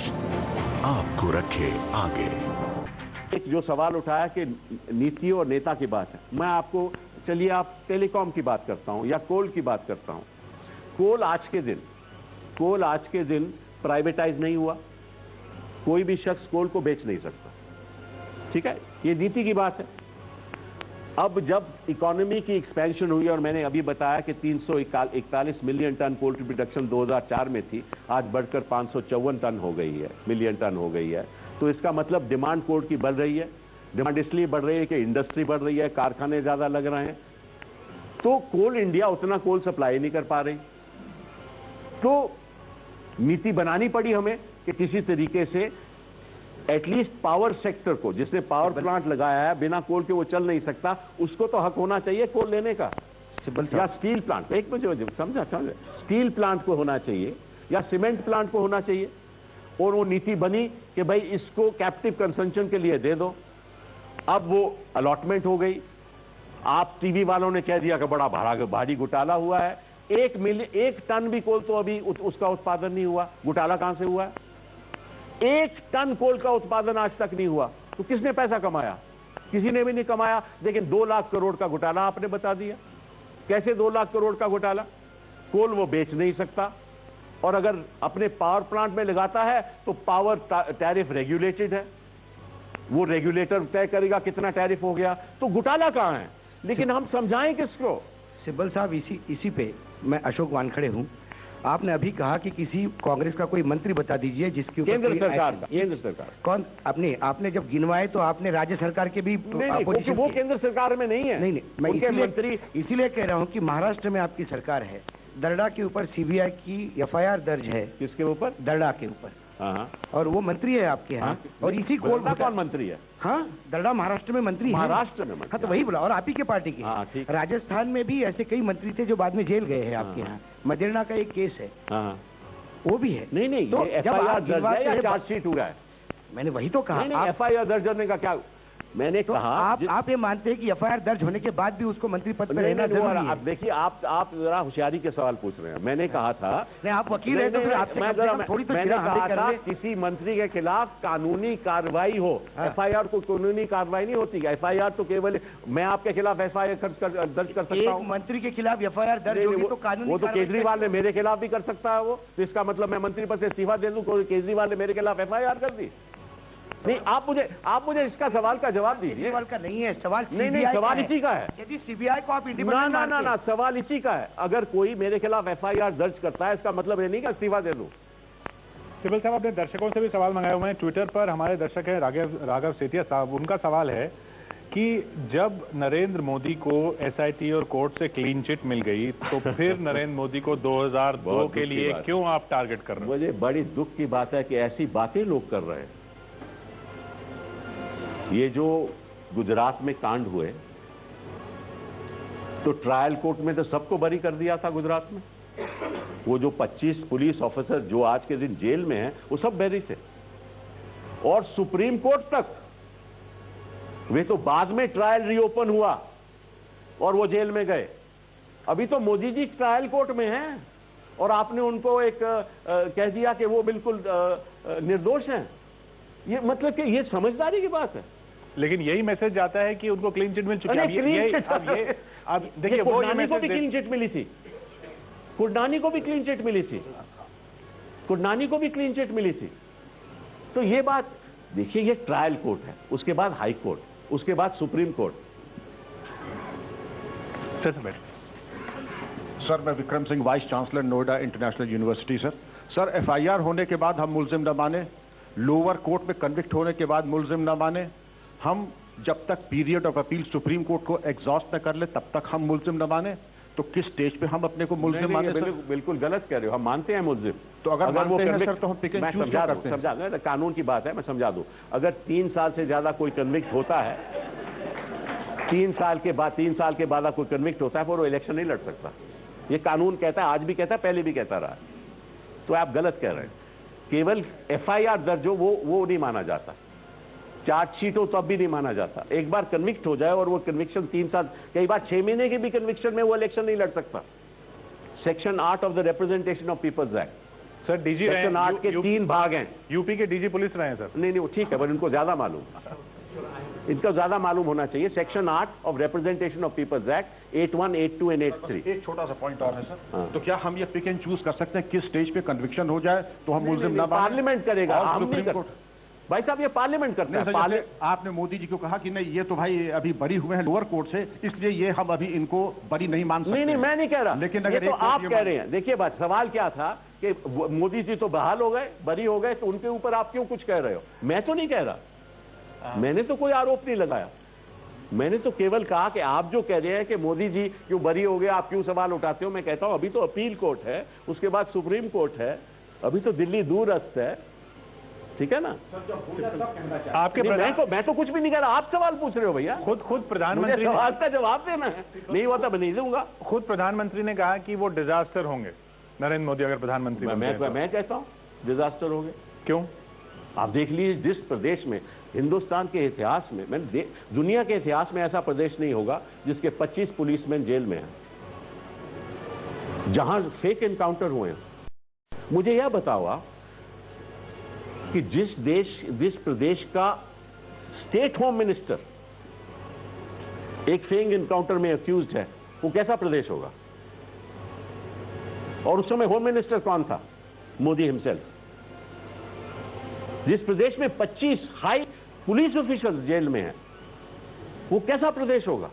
आपको रखे आगे। एक जो सवाल उठाया कि नीति और नेता की बात है, मैं आपको, चलिए आप टेलीकॉम की बात करता हूं या कोल की बात करता हूं। कोल आज के दिन प्राइवेटाइज नहीं हुआ। कोई भी शख्स कोल को बेच नहीं सकता, ठीक है? ये नीति की बात है। अब जब इकोनॉमी की एक्सपेंशन हुई और मैंने अभी बताया कि 341 मिलियन टन पोल्ट्री प्रोडक्शन 2004 में थी, आज बढ़कर 554 टन हो गई है, मिलियन टन हो गई है। तो इसका मतलब डिमांड कोल की बढ़ रही है। डिमांड इसलिए बढ़ रही है कि इंडस्ट्री बढ़ रही है, कारखाने ज्यादा लग रहे हैं, तो कोल इंडिया उतना कोल सप्लाई नहीं कर पा रही। तो नीति बनानी पड़ी हमें कि किसी तरीके से एटलीस्ट पावर सेक्टर को, जिसने पावर प्लांट लगाया है, बिना कोल के वो चल नहीं सकता, उसको तो हक होना चाहिए कोल लेने का। या स्टील प्लांट, एक मुझे समझा, स्टील प्लांट को होना चाहिए या सीमेंट प्लांट को होना चाहिए। और वो नीति बनी कि भाई इसको कैप्टिव कंजम्पशन के लिए दे दो। अब वो अलॉटमेंट हो गई। आप टीवी वालों ने कह दिया कि बड़ा भारी घोटाला हुआ है। 1 टन भी कोल तो अभी उसका उत्पादन नहीं हुआ। घोटाला कहां से हुआ? 1 टन कोल का उत्पादन आज तक नहीं हुआ। तो किसने पैसा कमाया? किसी ने भी नहीं कमाया। लेकिन 2 लाख करोड़ का घोटाला आपने बता दिया। कैसे 2 लाख करोड़ का घोटाला? कोल वो बेच नहीं सकता, और अगर अपने पावर प्लांट में लगाता है तो पावर टैरिफ रेगुलेटेड है, वो रेगुलेटर तय करेगा कितना टैरिफ हो गया। तो घोटाला कहां है? लेकिन हम समझाएं किसको? सिब्बल साहब, इसी पे मैं अशोक वानखड़े हूं। आपने अभी कहा कि किसी कांग्रेस का कोई मंत्री बता दीजिए जिसके ऊपर केंद्र सरकार कौन आपने जब गिनवाए तो आपने राज्य सरकार के भी नहीं, वो केंद्र सरकार में नहीं है। नहीं, मैं इसीलिए कह रहा हूँ कि महाराष्ट्र में आपकी सरकार है, दर्डा के ऊपर सीबीआई की एफआईआर दर्ज है। किसके ऊपर? दर्डा के ऊपर। हाँ, और वो मंत्री है आपके यहाँ। और इसी कोर्ट में कौन मंत्री है? हाँ, दर्डा महाराष्ट्र में मंत्री है। महाराष्ट्र में? हाँ, तो वही बोला। और आप ही के पार्टी के। हाँ, ठीक। राजस्थान में भी ऐसे कई मंत्री थे जो बाद में जेल गए हैं आपके यहाँ। मदेरणा का एक केस है। हाँ, वो भी है। नहीं, तो एफआईआर दर्ज है या चार्जशीट हुआ है? मैंने वही तो कहा। एफआईआर दर्ज होने का क्या? मैंने तो कहा आप ये मानते हैं कि एफआईआर दर्ज होने के बाद भी उसको मंत्री पद पर रहना जरूरी है? आप देखिए, आप जरा होशियारी के सवाल पूछ रहे हैं। मैंने कहा था, नहीं, आप वकील हैं तो फिर आपसे मैंने कहा था किसी मंत्री के खिलाफ कानूनी कार्रवाई हो। एफआईआर को कानूनी कार्रवाई नहीं होती। एफआईआर तो केवल मैं आपके खिलाफ एफआईआर दर्ज कर सकता हूँ। मंत्री के खिलाफ एफआईआर दर्ज होगी तो कानूनी, वो तो केजरीवाल ने मेरे खिलाफ भी कर सकता है। वो तो इसका मतलब मैं मंत्री पद से इस्तीफा दे दूं? केजरीवाल ने मेरे खिलाफ एफआईआर कर दी? नहीं, आप मुझे इसका सवाल का जवाब दीजिए। सवाल का नहीं है, सवाल नहीं, सवाल इसी का है। यदि सीबीआई को आप इंडिपेंडेंट ना, सवाल इसी का है। अगर कोई मेरे खिलाफ एफआईआर दर्ज करता है, इसका मतलब ये नहीं कि इस्तीफा दे दूं। सिब्बल साहब, अपने दर्शकों से भी सवाल मंगाए हुए हैं ट्विटर पर। हमारे दर्शक हैं राघव सेठिया साहब। उनका सवाल है कि जब नरेंद्र मोदी को एसआईटी और कोर्ट से क्लीन चिट मिल गई तो फिर नरेंद्र मोदी को 2002 के लिए क्यों आप टारगेट कर रहे हैं? मुझे बड़ी दुख की बात है कि ऐसी बातें लोग कर रहे हैं। ये जो गुजरात में कांड हुए तो ट्रायल कोर्ट में तो सबको बरी कर दिया था गुजरात में। वो जो 25 पुलिस ऑफिसर जो आज के दिन जेल में हैं, वो सब बरी थे। और सुप्रीम कोर्ट तक वे तो बाद में ट्रायल रीओपन हुआ और वो जेल में गए। अभी तो मोदी जी ट्रायल कोर्ट में हैं और आपने उनको एक कह दिया कि वो बिल्कुल निर्दोष हैं। ये मतलब कि ये समझदारी की बात है। लेकिन यही मैसेज जाता है कि उनको क्लीन चिट मिल चुकी है। अब देखिए, वो कुर्नानी को भी क्लीन चिट मिली थी। कुर्नानी को भी क्लीन चिट मिली थी। कुर्नानी को भी क्लीन चिट मिली थी। तो ये बात देखिए, ये ट्रायल कोर्ट है, उसके बाद हाई कोर्ट, उसके बाद सुप्रीम कोर्ट। सर, मैं Vikram Singh, vice chancellor Noida international university. Sir, FIR होने के बाद हम मुलजिम न माने, लोअर कोर्ट में कन्विक्ट होने के बाद मुलजिम न माने, हम जब तक period of appeal supreme court को एग्जॉस्ट न कर ले तब तक हम मुलजिम न माने, तो किस स्टेज पे हम अपने को मुलजिम माने? बिल्कुल गलत कह रहे हो। हम मानते हैं मुलजिम। तो अगर वो सर तो हम पिक एंड चूज करते हैं। समझा, कानून की बात है, मैं समझा दूं। अगर 3 साल से ज्यादा कोई कन्विक्ट होता है, 3 साल के बाद कोई कन्विक्ट होता है, फिर वो इलेक्शन नहीं लड़ सकता। ये कानून कहता है, आज भी कहता है, पहले भी कहता रहा। तो आप गलत कह रहे हैं। केवल एफआईआर दर्ज हो वो नहीं माना जाता। चार्जशीट हो तब भी नहीं माना जाता। एक बार कन्विक्ट हो जाए और वो कन्विक्शन 3 साल, कई बार 6 महीने के भी कन्विक्शन में वो इलेक्शन नहीं लड़ सकता। Section 8 of the representation of peoples act. Sir, DG section 8 के 3 भाग हैं। यूपी के डीजी पुलिस रहे हैं सर। नहीं, ठीक है, पर इनको ज्यादा मालूम होना चाहिए। Section 8 of representation of peoples act 81, 82 and 83। एक छोटा सा पॉइंट और है सर। तो क्या हम ये पिक एंड चूज कर सकते हैं किस स्टेज पे कन्विक्शन हो जाए तो हम मुलजिम ना? पार्लियामेंट करेगा, हम नहीं कर। भाई साहब, ये पार्लियामेंट करता है। आपने मोदी जी को कहा कि नहीं, ये तो भाई अभी बरी हुए हैं लोअर कोर्ट से, इसलिए ये हम अभी इनको बरी नहीं मान सकते। नहीं, मैं नहीं कह रहा। लेकिन अगर तो आप कह रहे हैं, देखिए बात, सवाल क्या था कि मोदी जी तो बहाल हो गए, बरी हो गए, तो उनके ऊपर आप क्यों कुछ कह रहे हो? मैं तो नहीं कह रहा। मैंने तो कोई आरोप नहीं लगाया। मैंने तो केवल कहा कि आप जो कह रहे हैं कि मोदी जी क्यों बरी हो गए, आप क्यों सवाल उठाते हो। मैं कहता हूं अभी तो अपील कोर्ट है, उसके बाद सुप्रीम कोर्ट है, अभी तो दिल्ली दूरस्थ है। ठीक है ना? आपके मैं तो कुछ भी नहीं कह रहा। आप सवाल पूछ रहे हो भैया। खुद प्रधानमंत्री सवाल का जवाब देना है। नहीं हुआ तो मैं नहीं दूंगा। खुद प्रधानमंत्री ने कहा कि वो डिजास्टर होंगे नरेंद्र मोदी अगर प्रधानमंत्री। मैं कहता हूं डिजास्टर होंगे। क्यों? आप देख लीजिए, जिस प्रदेश में हिंदुस्तान के इतिहास में, दुनिया के इतिहास में ऐसा प्रदेश नहीं होगा जिसके 25 पुलिसमैन जेल में हैं, जहां फेक एनकाउंटर हुए हैं। मुझे यह बताओ आप कि जिस प्रदेश का स्टेट होम मिनिस्टर एक फेक एनकाउंटर में अक्यूज्ड है, वो कैसा प्रदेश होगा? और उस समय होम मिनिस्टर कौन था? मोदी हिमसेल्फ। जिस प्रदेश में 25 हाई पुलिस ऑफिसर्स जेल में हैं, वो कैसा प्रदेश होगा?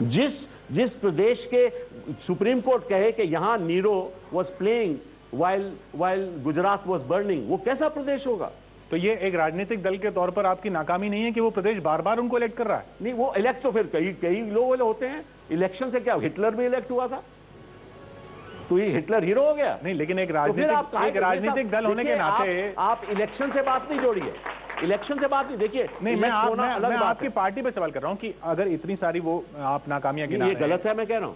जिस जिस प्रदेश के सुप्रीम कोर्ट कहे कि यहां Nero was playing while Gujarat was burning, वो कैसा प्रदेश होगा? तो ये एक राजनीतिक दल के तौर पर आपकी नाकामी नहीं है कि वो प्रदेश बार बार उनको इलेक्ट कर रहा है? नहीं, वो इलेक्ट तो फिर कई लोग होते हैं। इलेक्शन से क्या हिटलर भी इलेक्ट हुआ था, तो ये हिटलर हीरो हो गया? नहीं, लेकिन एक राजनीतिक दल होने के नाते आप इलेक्शन से बात नहीं जोड़िए, इलेक्शन से बात नहीं। देखिए, नहीं, मैं आपकी पार्टी पे सवाल कर रहा हूं कि अगर इतनी सारी वो आप नाकामियां गिना, ये गलत है, मैं कह रहा हूं।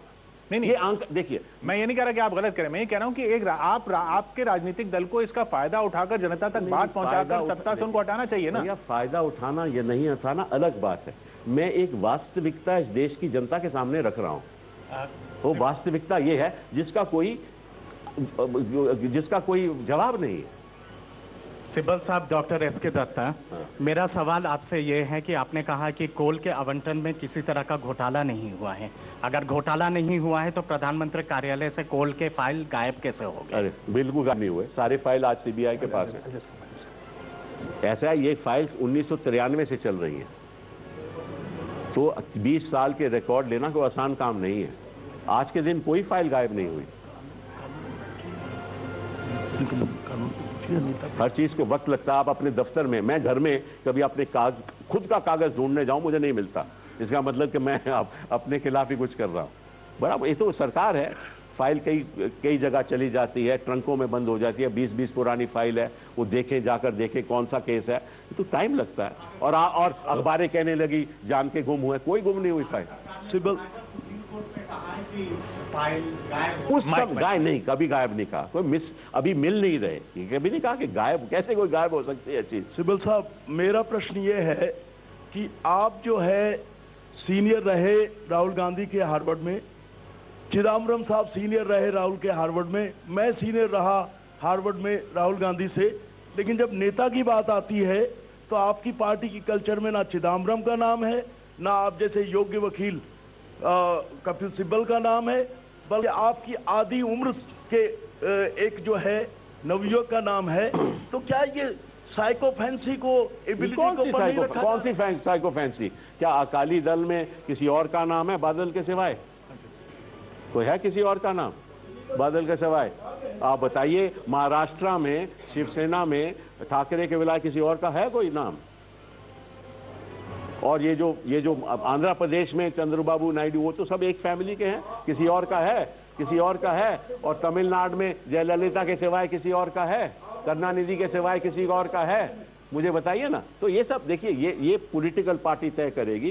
नहीं, ये अंक देखिए, मैं ये नहीं कह रहा कि आप गलत करें, मैं ये कह रहा हूं कि एक आपके राजनीतिक दल को इसका फायदा उठाकर जनता तक बात पहुंचाकर सत्ता से उनको हटाना चाहिए ना। या फायदा उठाना या नहीं उठाना अलग बात है। मैं एक वास्तविकता इस देश की जनता के सामने रख रहा हूं। वो वास्तविकता ये है जिसका कोई जवाब नहीं है। सिब्बल साहब, डॉक्टर एस के दत्ता, मेरा सवाल आपसे ये है कि आपने कहा कि कोल के आवंटन में किसी तरह का घोटाला नहीं हुआ है। अगर घोटाला नहीं हुआ है तो प्रधानमंत्री कार्यालय से कोल के फाइल गायब कैसे हो गए? अरे बिल्कुल गायब नहीं हुए, सारे फाइल आज सीबीआई के पास है। ऐसा है, ये फाइल 1993 से चल रही है, तो 20 साल के रिकॉर्ड लेना कोई आसान काम नहीं है। आज के दिन कोई फाइल गायब नहीं हुई। हर चीज को वक्त लगता है। आप अपने दफ्तर में, मैं घर में कभी अपने खुद का कागज ढूंढने जाऊं, मुझे नहीं मिलता। इसका मतलब कि मैं अपने खिलाफ ही कुछ कर रहा हूं। बराबर, ये तो सरकार है। फाइल कई जगह चली जाती है, ट्रंकों में बंद हो जाती है। 20 पुरानी फाइल है, वो जाकर देखें कौन सा केस है, तो टाइम लगता है। और अखबारें कहने लगी जान के गुम हुए, कोई गुम नहीं हुई फाइल। सिंपल उस समय गायब नहीं, कभी गायब नहीं कहा। कोई अभी मिल नहीं रहे, कभी नहीं कहा कि गायब, कैसे कोई गायब हो सकती है चीज। सिब्बल साहब, मेरा प्रश्न ये है कि आप जो है सीनियर रहे राहुल गांधी के हार्वर्ड में, चिदम्बरम साहब सीनियर रहे राहुल के हार्वर्ड में, मैं सीनियर रहा हार्वर्ड में राहुल गांधी से, लेकिन जब नेता की बात आती है तो आपकी पार्टी की कल्चर में ना चिदम्बरम का नाम है, ना आप जैसे योग्य वकील कपिल सिब्बल का नाम है, बल्कि आपकी आधी उम्र के एक जो है नवयुवक का नाम है। तो क्या ये साइकोफेंसी को, एबिलिटी को नहीं रखा? कौन सी साइकोफेंसी? क्या अकाली दल में किसी और का नाम है बादल के सिवाय? कोई है किसी और का नाम बादल के सिवाय? आप बताइए, महाराष्ट्र में, शिवसेना में, ठाकरे के विलाय किसी और का है कोई नाम? और ये जो आंध्र प्रदेश में चंद्रबाबू नायडू, वो तो सब एक फैमिली के हैं। किसी और का है? किसी और का है? और तमिलनाडु में जयललिता के सिवाय किसी और का है? करुणानिधि के सिवाय किसी और का है? मुझे बताइए ना। तो ये सब देखिए, ये पॉलिटिकल पार्टी तय करेगी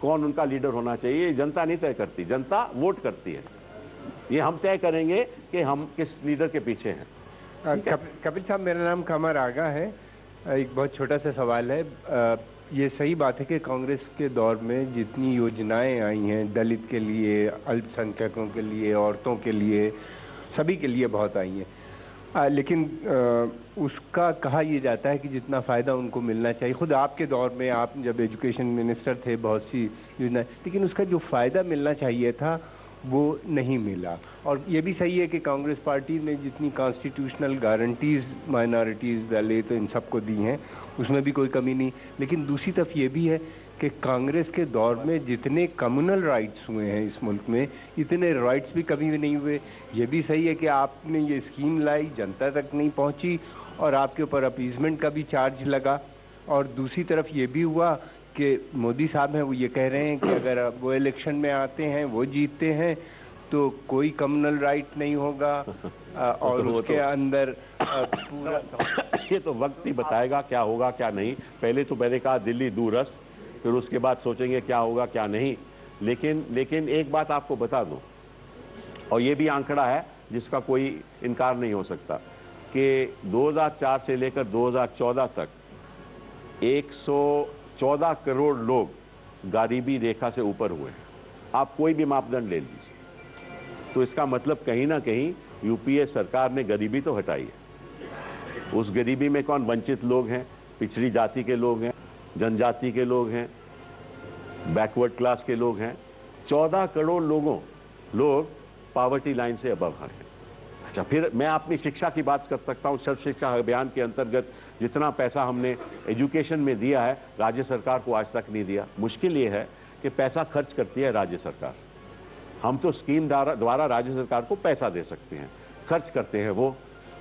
कौन उनका लीडर होना चाहिए। ये जनता नहीं तय करती, जनता वोट करती है। ये हम तय करेंगे कि हम किस लीडर के पीछे हैं। कपिल साहब, मेरा नाम कमर आगा है। एक बहुत छोटा सा सवाल है। ये सही बात है कि कांग्रेस के दौर में जितनी योजनाएं आई हैं दलित के लिए, अल्पसंख्यकों के लिए, औरतों के लिए, सभी के लिए बहुत आई हैं, लेकिन उसका कहा यह जाता है कि जितना फ़ायदा उनको मिलना चाहिए, खुद आपके दौर में आप जब एजुकेशन मिनिस्टर थे बहुत सी योजनाएं, लेकिन उसका जो फ़ायदा मिलना चाहिए था वो नहीं मिला। और ये भी सही है कि कांग्रेस पार्टी ने जितनी कॉन्स्टिट्यूशनल गारंटीज माइनॉरिटीज़, दलित, इन सबको दी हैं, उसमें भी कोई कमी नहीं। लेकिन दूसरी तरफ ये भी है कि कांग्रेस के दौर में जितने कम्युनल राइट्स हुए हैं इस मुल्क में, इतने राइट्स भी कभी भी नहीं हुए। ये भी सही है कि आपने ये स्कीम लाई, जनता तक नहीं पहुंची और आपके ऊपर अपीजमेंट का भी चार्ज लगा। और दूसरी तरफ ये भी हुआ कि मोदी साहब हैं, वो ये कह रहे हैं कि अगर वो इलेक्शन में आते हैं, वो जीतते हैं, तो कोई कम्युनल राइट नहीं होगा और उसके अंदर पूरा ये तो वक्त ही बताएगा क्या होगा क्या नहीं। पहले तो मैंने कहा दिल्ली दूरस्थ, फिर उसके बाद सोचेंगे क्या होगा क्या नहीं। लेकिन एक बात आपको बता दूं, और ये भी आंकड़ा है जिसका कोई इनकार नहीं हो सकता, कि 2004 से लेकर 2014 तक 114 करोड़ लोग गरीबी रेखा से ऊपर हुए हैं। आप कोई भी मापदंड ले लीजिए, तो इसका मतलब कहीं ना कहीं यूपीए सरकार ने गरीबी तो हटाई है। उस गरीबी में कौन वंचित लोग हैं, पिछड़ी जाति के लोग हैं, जनजाति के लोग हैं, बैकवर्ड क्लास के लोग हैं। 14 करोड़ लोग पॉवर्टी लाइन से अबव हैं। अच्छा, फिर मैं अपनी शिक्षा की बात कर सकता हूं। सर्व शिक्षा अभियान के अंतर्गत जितना पैसा हमने एजुकेशन में दिया है, राज्य सरकार को आज तक नहीं दिया। मुश्किल ये है कि पैसा खर्च करती है राज्य सरकार, हम तो स्कीम द्वारा राज्य सरकार को पैसा दे सकते हैं, खर्च करते हैं वो।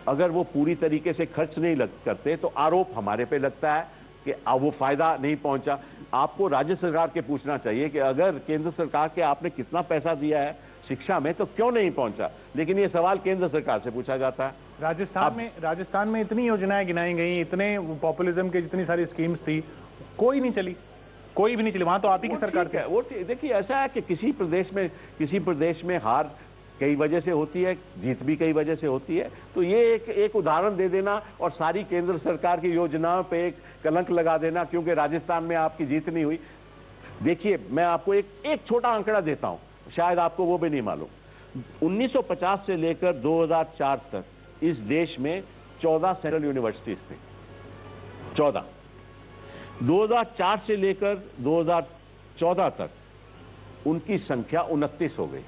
अगर वो पूरी तरीके से खर्च नहीं करते तो आरोप हमारे पे लगता है कि वो फायदा नहीं पहुंचा। आपको राज्य सरकार के पूछना चाहिए कि अगर केंद्र सरकार के आपने कितना पैसा दिया है शिक्षा में तो क्यों नहीं पहुंचा, लेकिन ये सवाल केंद्र सरकार से पूछा जाता है। राजस्थान में इतनी योजनाएं गिनाई गई, इतने पॉपुलिज्म की जितनी सारी स्कीम्स थी, कोई नहीं चली, कोई भी नहीं चली। वहां तो आप ही की सरकार है। वो देखिए ऐसा है कि किसी प्रदेश में हार कई वजह से होती है, जीत भी कई वजह से होती है। तो ये एक उदाहरण दे देना और सारी केंद्र सरकार की योजनाओं पे एक कलंक लगा देना क्योंकि राजस्थान में आपकी जीत नहीं हुई। देखिए मैं आपको एक छोटा आंकड़ा देता हूं, शायद आपको वो भी नहीं मालूम। 1950 से लेकर 2004 तक इस देश में 14 सेंट्रल यूनिवर्सिटीज थी, 14। 2004 से लेकर 2014 तक उनकी संख्या 29 हो गई।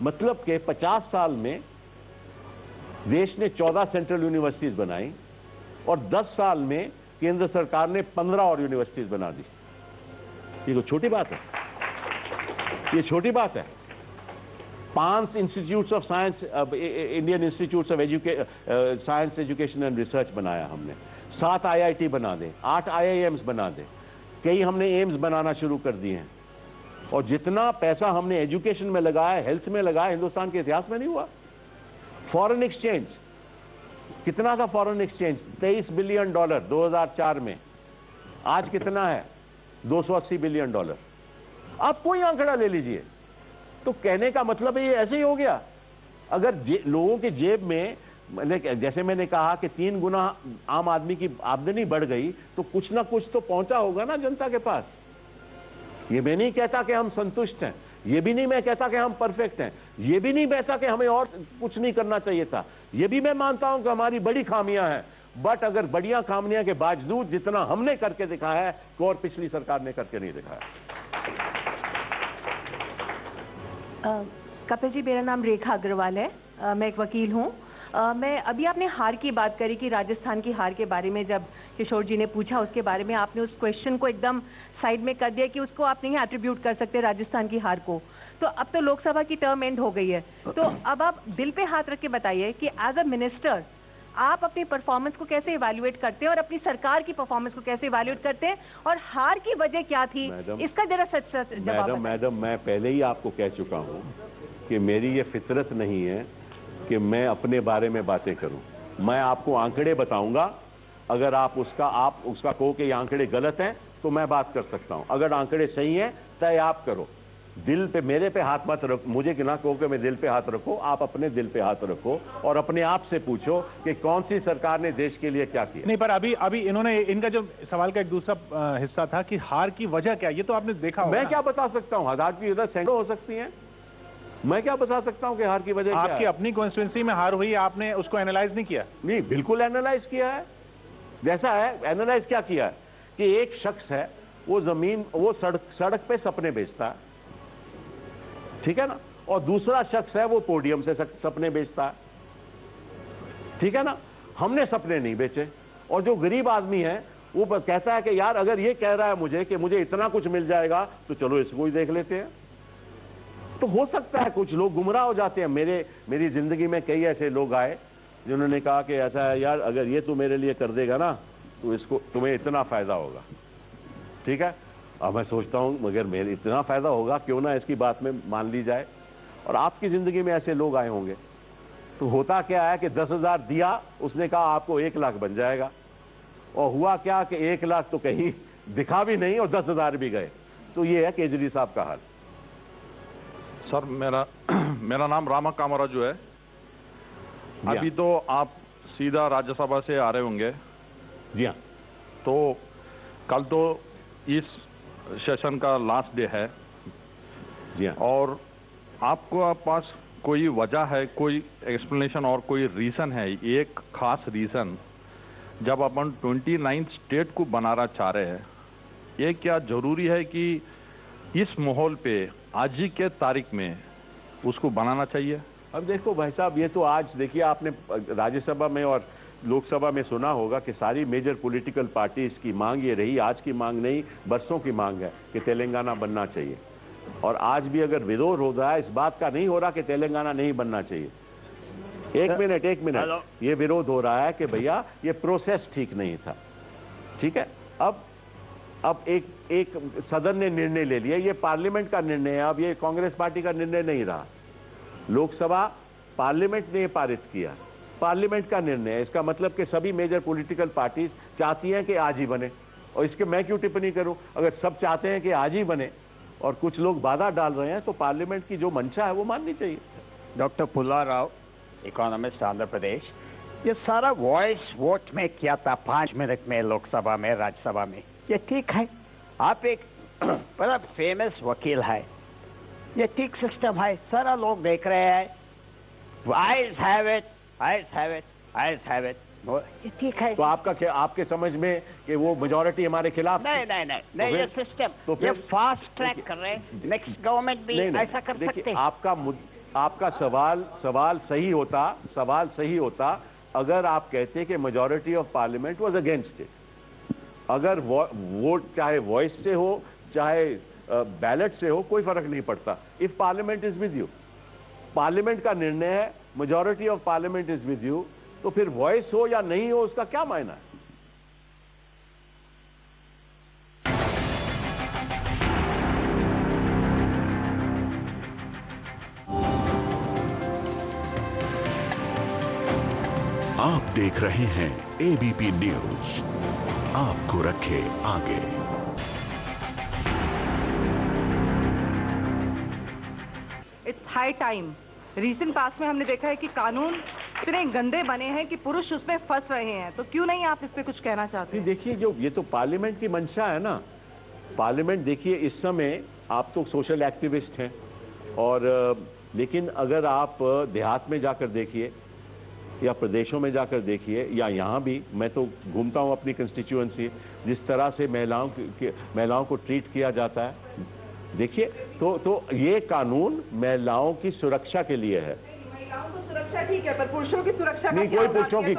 मतलब कि 50 साल में देश ने 14 सेंट्रल यूनिवर्सिटीज बनाई और 10 साल में केंद्र सरकार ने 15 और यूनिवर्सिटीज बना दी। ये कोई छोटी बात है? ये छोटी बात है? 5 institutes of science, Indian institutes of science education and research बनाया हमने, 7 IIT बना दे, 8 IIMs बना दे, कई हमने एम्स बनाना शुरू कर दिए हैं। और जितना पैसा हमने एजुकेशन में लगाया, हेल्थ में लगाया, हिंदुस्तान के इतिहास में नहीं हुआ। फॉरेन एक्सचेंज कितना था? फॉरेन एक्सचेंज $23 बिलियन 2004 में, आज कितना है? $280 बिलियन। आप कोई आंकड़ा ले लीजिए। तो कहने का मतलब है ये ऐसे ही हो गया। अगर लोगों के जेब में, जैसे मैंने कहा कि 3 गुना आम आदमी की आमदनी बढ़ गई, तो कुछ ना कुछ तो पहुंचा होगा ना जनता के पास। ये मैं नहीं कहता कि हम संतुष्ट हैं, ये भी नहीं मैं कहता कि हम परफेक्ट हैं, ये भी नहीं कहता कि हमें और कुछ नहीं करना चाहिए था, ये भी मैं मानता हूं कि हमारी बड़ी खामियां हैं। बट अगर बढ़िया खामियां के बावजूद जितना हमने करके दिखाया है तो और पिछली सरकार ने करके नहीं दिखाया। कपिल जी, मेरा नाम रेखा अग्रवाल है, मैं एक वकील हूँ। मैं अभी आपने हार की बात करी कि राजस्थान की हार के बारे में जब किशोर जी ने पूछा उसके बारे में आपने उस क्वेश्चन को एकदम साइड में कर दिया कि उसको आप नहीं एट्रीब्यूट कर सकते राजस्थान की हार को। तो अब तो लोकसभा की टर्म एंड हो गई है, तो अब आप दिल पे हाथ रख के बताइए कि एज अ मिनिस्टर आप अपनी परफॉर्मेंस को कैसे इवैल्यूएट करते हैं और अपनी सरकार की परफॉर्मेंस को कैसे इवैल्यूएट करते हैं, और हार की वजह क्या थी इसका जरा सच जवाब। मैडम मैं पहले ही आपको कह चुका हूं कि मेरी ये फितरत नहीं है कि मैं अपने बारे में बातें करूं। मैं आपको आंकड़े बताऊंगा, अगर आप उसका कहो कि ये आंकड़े गलत हैं तो मैं बात कर सकता हूं। अगर आंकड़े सही हैं तय आप करो। दिल पे, मेरे पे हाथ मत रखो, मुझे ना कहो कि मैं दिल पे हाथ रखो, आप अपने दिल पे हाथ रखो और अपने आप से पूछो कि कौन सी सरकार ने देश के लिए क्या किया। नहीं, पर अभी इन्होंने, इनका जो सवाल का एक दूसरा हिस्सा था कि हार की वजह क्या, ये तो आपने देखा होगा। मैं क्या बता सकता हूं? हार की वजह सैकड़ों हो सकती हैं। मैं क्या बता सकता हूं कि हार की वजह क्या है? आपकी अपनी कॉन्स्टिट्यूंसी में हार हुई, आपने उसको एनालाइज नहीं किया? नहीं, बिल्कुल एनालाइज किया है। जैसा है एनालाइज क्या किया है कि एक शख्स है, वो सड़क पे सपने बेचता है, ठीक है ना, और दूसरा शख्स है वो पोडियम से सपने बेचता है, ठीक है ना। हमने सपने नहीं बेचे, और जो गरीब आदमी है वो कहता है कि यार अगर ये कह रहा है मुझे कि मुझे इतना कुछ मिल जाएगा तो चलो इसको ही देख लेते हैं। तो हो सकता है कुछ लोग गुमराह हो जाते हैं। मेरी जिंदगी में कई ऐसे लोग आए जिन्होंने कहा कि ऐसा है यार, अगर ये तू मेरे लिए कर देगा ना तो इसको तुम्हें इतना फायदा होगा, ठीक है। अब मैं सोचता हूं मगर मेरे इतना फायदा होगा, क्यों ना इसकी बात में मान ली जाए। और आपकी जिंदगी में ऐसे लोग आए होंगे। तो होता क्या है कि 10,000 दिया, उसने कहा आपको 1 लाख बन जाएगा, और हुआ क्या कि 1 लाख तो कहीं दिखा भी नहीं और 10,000 भी गए। तो ये है केजरी साहब का हाल। सर मेरा नाम रामा कामराजू है। अभी तो आप सीधा राज्यसभा से आ रहे होंगे? जी हाँ। तो कल तो इस सेशन का लास्ट डे है। जी हाँ। और आपको पास कोई वजह है, कोई एक्सप्लेनेशन और कोई रीजन है, एक खास रीजन, जब अपन 29 स्टेट को बनाना चाह रहे हैं, ये क्या जरूरी है कि इस माहौल पे आज ही के तारीख में उसको बनाना चाहिए? अब देखो भाई साहब, ये तो आज देखिए आपने राज्यसभा में और लोकसभा में सुना होगा कि सारी मेजर पॉलिटिकल पार्टीज की मांग ये रही, आज की मांग नहीं, बरसों की मांग है कि तेलंगाना बनना चाहिए। और आज भी अगर विरोध हो रहा है, इस बात का नहीं हो रहा कि तेलंगाना नहीं बनना चाहिए। एक मिनट, ये विरोध हो रहा है कि भैया ये प्रोसेस ठीक नहीं था। ठीक है, अब एक सदन ने निर्णय ले लिया, ये पार्लियामेंट का निर्णय है, अब ये कांग्रेस पार्टी का निर्णय नहीं रहा। लोकसभा पार्लियामेंट ने पारित किया, पार्लियामेंट का निर्णय है। इसका मतलब कि सभी मेजर पॉलिटिकल पार्टीज चाहती हैं कि आज ही बने, और इसके मैं क्यों टिप्पणी करूं? अगर सब चाहते हैं कि आज ही बने और कुछ लोग बाधा डाल रहे हैं, तो पार्लियामेंट की जो मंशा है वो माननी चाहिए। Doctor पुल्लाराव, economist, Andhra Pradesh. ये सारा वॉइस वोट में किया था 5 मिनट में लोकसभा में, राज्यसभा में, ये ठीक है। आप एक बड़ा फेमस वकील है, ये ठीक सिस्टम है, सारा लोग देख रहे हैं, eyes have it, eyes have it, eyes have it, ये ठीक है। तो आपका क्या, आपके समझ में कि वो मेजॉरिटी हमारे खिलाफ? नहीं, ये सिस्टम तो ये फास्ट ट्रैक कर रहे हैं, नेक्स्ट गवर्नमेंट भी ऐसा कर सकते हैं। आपका सवाल सही होता अगर आप कहते कि majority of parliament was against it. अगर वोट चाहे वॉइस से हो चाहे बैलेट से हो, कोई फर्क नहीं पड़ता। If parliament is with you, parliament का निर्णय है, majority of parliament is with you, तो फिर वॉइस हो या नहीं हो उसका क्या मायना है? आप देख रहे हैं एबीपी न्यूज, आपको रखे आगे। It's high time. Recent past में हमने देखा है कि कानून इतने गंदे बने हैं कि पुरुष उसमें फंस रहे हैं, तो क्यों नहीं आप इस पे कुछ कहना चाहते हैं? देखिए, जो ये तो पार्लियामेंट की मंशा है ना। पार्लियामेंट देखिए, इस समय आप तो सोशल एक्टिविस्ट हैं, और लेकिन अगर आप देहात में जाकर देखिए या प्रदेशों में जाकर देखिए या यहाँ भी, मैं तो घूमता हूँ अपनी कंस्टिट्यूएंसी, जिस तरह से महिलाओं को ट्रीट किया जाता है, देखिए, तो ये कानून महिलाओं की सुरक्षा के लिए है। महिलाओं की सुरक्षा ठीक है, पर पुरुषों की सुरक्षा नहीं, कोई पुरुषों की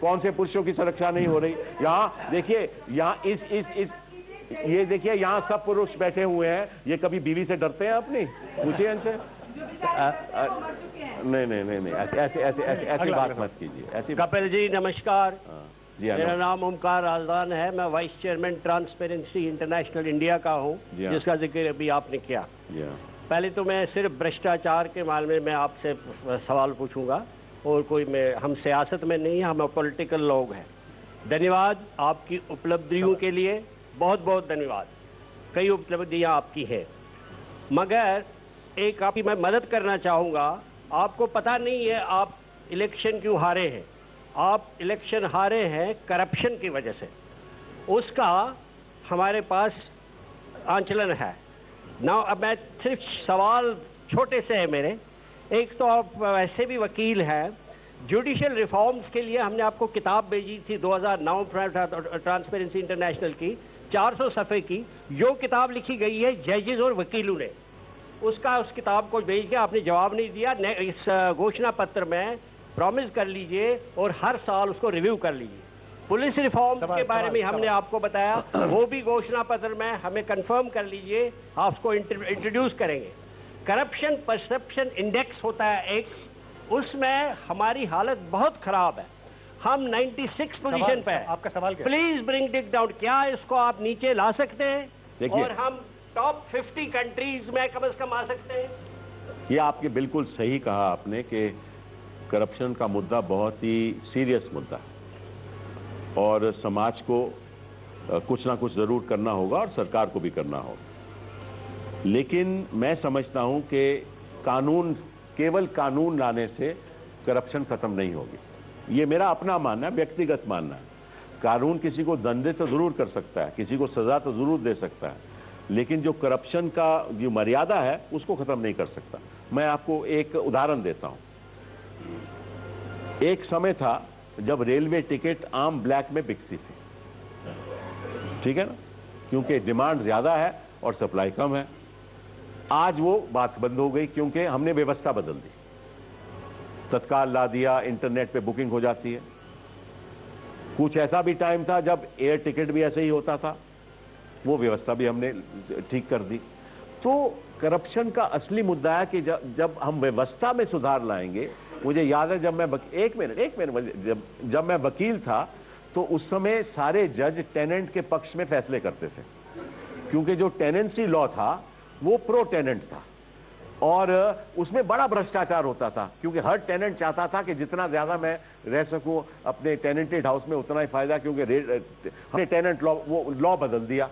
कौन से पुरुषों की सुरक्षा नहीं हो रही? यहाँ देखिए, यहाँ ये देखिए, यहाँ सब पुरुष बैठे हुए हैं, ये कभी बीवी से डरते हैं अपनी? पूछिए इनसे। नहीं, ऐसी बात मत कीजिए। कपिल जी नमस्कार। मेरा नाम ओमकार राजदान है, मैं vice chairman transparency international India का हूँ, जिसका जिक्र अभी आपने किया। पहले तो मैं सिर्फ भ्रष्टाचार के मामले में आपसे सवाल पूछूंगा, और हम सियासत में नहीं, हम पॉलिटिकल लोग हैं। धन्यवाद आपकी उपलब्धियों के लिए, बहुत बहुत धन्यवाद। कई उपलब्धियां आपकी हैं, मगर एक आपकी मैं मदद करना चाहूंगा। आपको पता नहीं है आप इलेक्शन क्यों हारे हैं। आप इलेक्शन हारे हैं करप्शन की वजह से, उसका हमारे पास आंचलन है ना। अब मैं सिर्फ सवाल छोटे से है मेरे। एक तो आप वैसे भी वकील हैं, जुडिशियल रिफॉर्म्स के लिए हमने आपको किताब भेजी थी 2009 ट्रांसपेरेंसी इंटरनेशनल की, 400 सफ़े की, जो किताब लिखी गई है जजेस और वकीलों ने, उस किताब को भेज के आपने जवाब नहीं दिया। इस घोषणा पत्र में प्रॉमिस कर लीजिए और हर साल उसको रिव्यू कर लीजिए। पुलिस रिफॉर्म के बारे में हमने आपको बताया, वो भी घोषणा पत्र में हमें कंफर्म कर लीजिए, आप उसको इंट्रोड्यूस करेंगे। करप्शन परसेप्शन इंडेक्स होता है एक, उसमें हमारी हालत बहुत खराब है, हम 96 पोजीशन पे है। आपका सवाल क्या? Please bring it down. क्या इसको आप नीचे ला सकते हैं और हम टॉप 50 कंट्रीज में कम से कम आ सकते हैं? ये आपके बिल्कुल सही कहा आपने कि करप्शन का मुद्दा बहुत ही सीरियस मुद्दा है, और समाज को कुछ ना कुछ जरूर करना होगा और सरकार को भी करना होगा। लेकिन मैं समझता हूं कि केवल कानून लाने से करप्शन खत्म नहीं होगी। ये मेरा अपना मानना है, व्यक्तिगत मानना है। कानून किसी को दंडित तो जरूर कर सकता है, किसी को सजा तो जरूर दे सकता है, लेकिन जो करप्शन का जो मर्यादा है उसको खत्म नहीं कर सकता। मैं आपको एक उदाहरण देता हूं। एक समय था जब रेलवे टिकट आम ब्लैक में बिकती थी, ठीक है ना, क्योंकि डिमांड ज्यादा है और सप्लाई कम है। आज वो बात बंद हो गई क्योंकि हमने व्यवस्था बदल दी, तत्काल ला दिया, इंटरनेट पे बुकिंग हो जाती है। कुछ ऐसा भी टाइम था जब एयर टिकट भी ऐसे ही होता था, वो व्यवस्था भी हमने ठीक कर दी। तो करप्शन का असली मुद्दा है कि जब हम व्यवस्था में सुधार लाएंगे। मुझे याद है जब मैं एक मिनट जब मैं वकील था तो उस समय सारे जज टेनेंट के पक्ष में फैसले करते थे, क्योंकि जो टेनेंसी लॉ था वो प्रो टेनेंट था और उसमें बड़ा भ्रष्टाचार होता था, क्योंकि हर टेनेंट चाहता था कि जितना ज्यादा मैं रह सकूं अपने टेनेंटेड हाउस में उतना ही फायदा, क्योंकि हमने टेनेंट लॉ वो लॉ बदल दिया,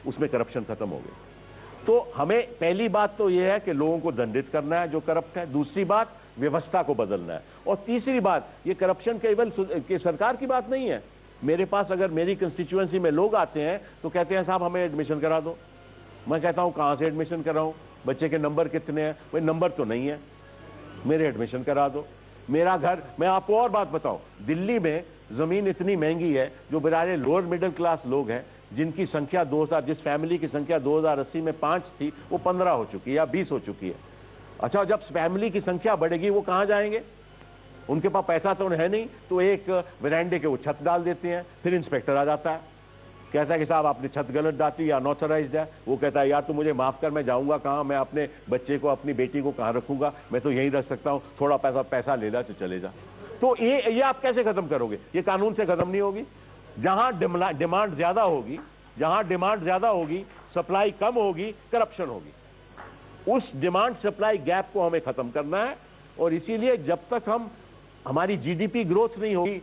उसमें करप्शन खत्म हो गई। तो हमें पहली बात तो यह है कि लोगों को दंडित करना है जो करप्ट है, दूसरी बात व्यवस्था को बदलना है, और तीसरी बात ये करप्शन केवल सरकार की बात नहीं है। मेरे पास अगर मेरी कंस्टिट्यूएंसी में लोग आते हैं तो कहते हैं साहब हमें एडमिशन करा दो। मैं कहता हूं कहां से एडमिशन कराऊं, बच्चे के नंबर कितने हैं? भाई नंबर तो नहीं है, मेरे एडमिशन करा दो। मेरा घर, मैं आपको और बात बताऊं, दिल्ली में जमीन इतनी महंगी है, जो बेचारे लोअर मिडिल क्लास लोग हैं जिनकी संख्या 2000, जिस फैमिली की संख्या 2080 में 5 थी वो 15 हो चुकी है या 20 हो चुकी है। अच्छा, जब फैमिली की संख्या बढ़ेगी वो कहां जाएंगे? उनके पास पैसा तो है नहीं, तो एक वरांडे के वो छत डाल देते हैं, फिर इंस्पेक्टर आ जाता है, कहता है कि साहब आपने छत गलत डाली या अनऑथराइज्ड है। वो कहता है यार तू मुझे माफ कर, मैं जाऊंगा कहां, मैं अपने बच्चे को अपनी बेटी को कहां रखूंगा, मैं तो यहीं रख सकता हूं, थोड़ा पैसा ले ला तो चले जा। तो ये आप कैसे खत्म करोगे? ये कानून से खत्म नहीं होगी। जहां डिमांड ज्यादा होगी, जहां डिमांड ज्यादा होगी, सप्लाई कम होगी, करप्शन होगी। उस डिमांड सप्लाई गैप को हमें खत्म करना है, और इसीलिए जब तक हमारी जीडीपी ग्रोथ नहीं होगी,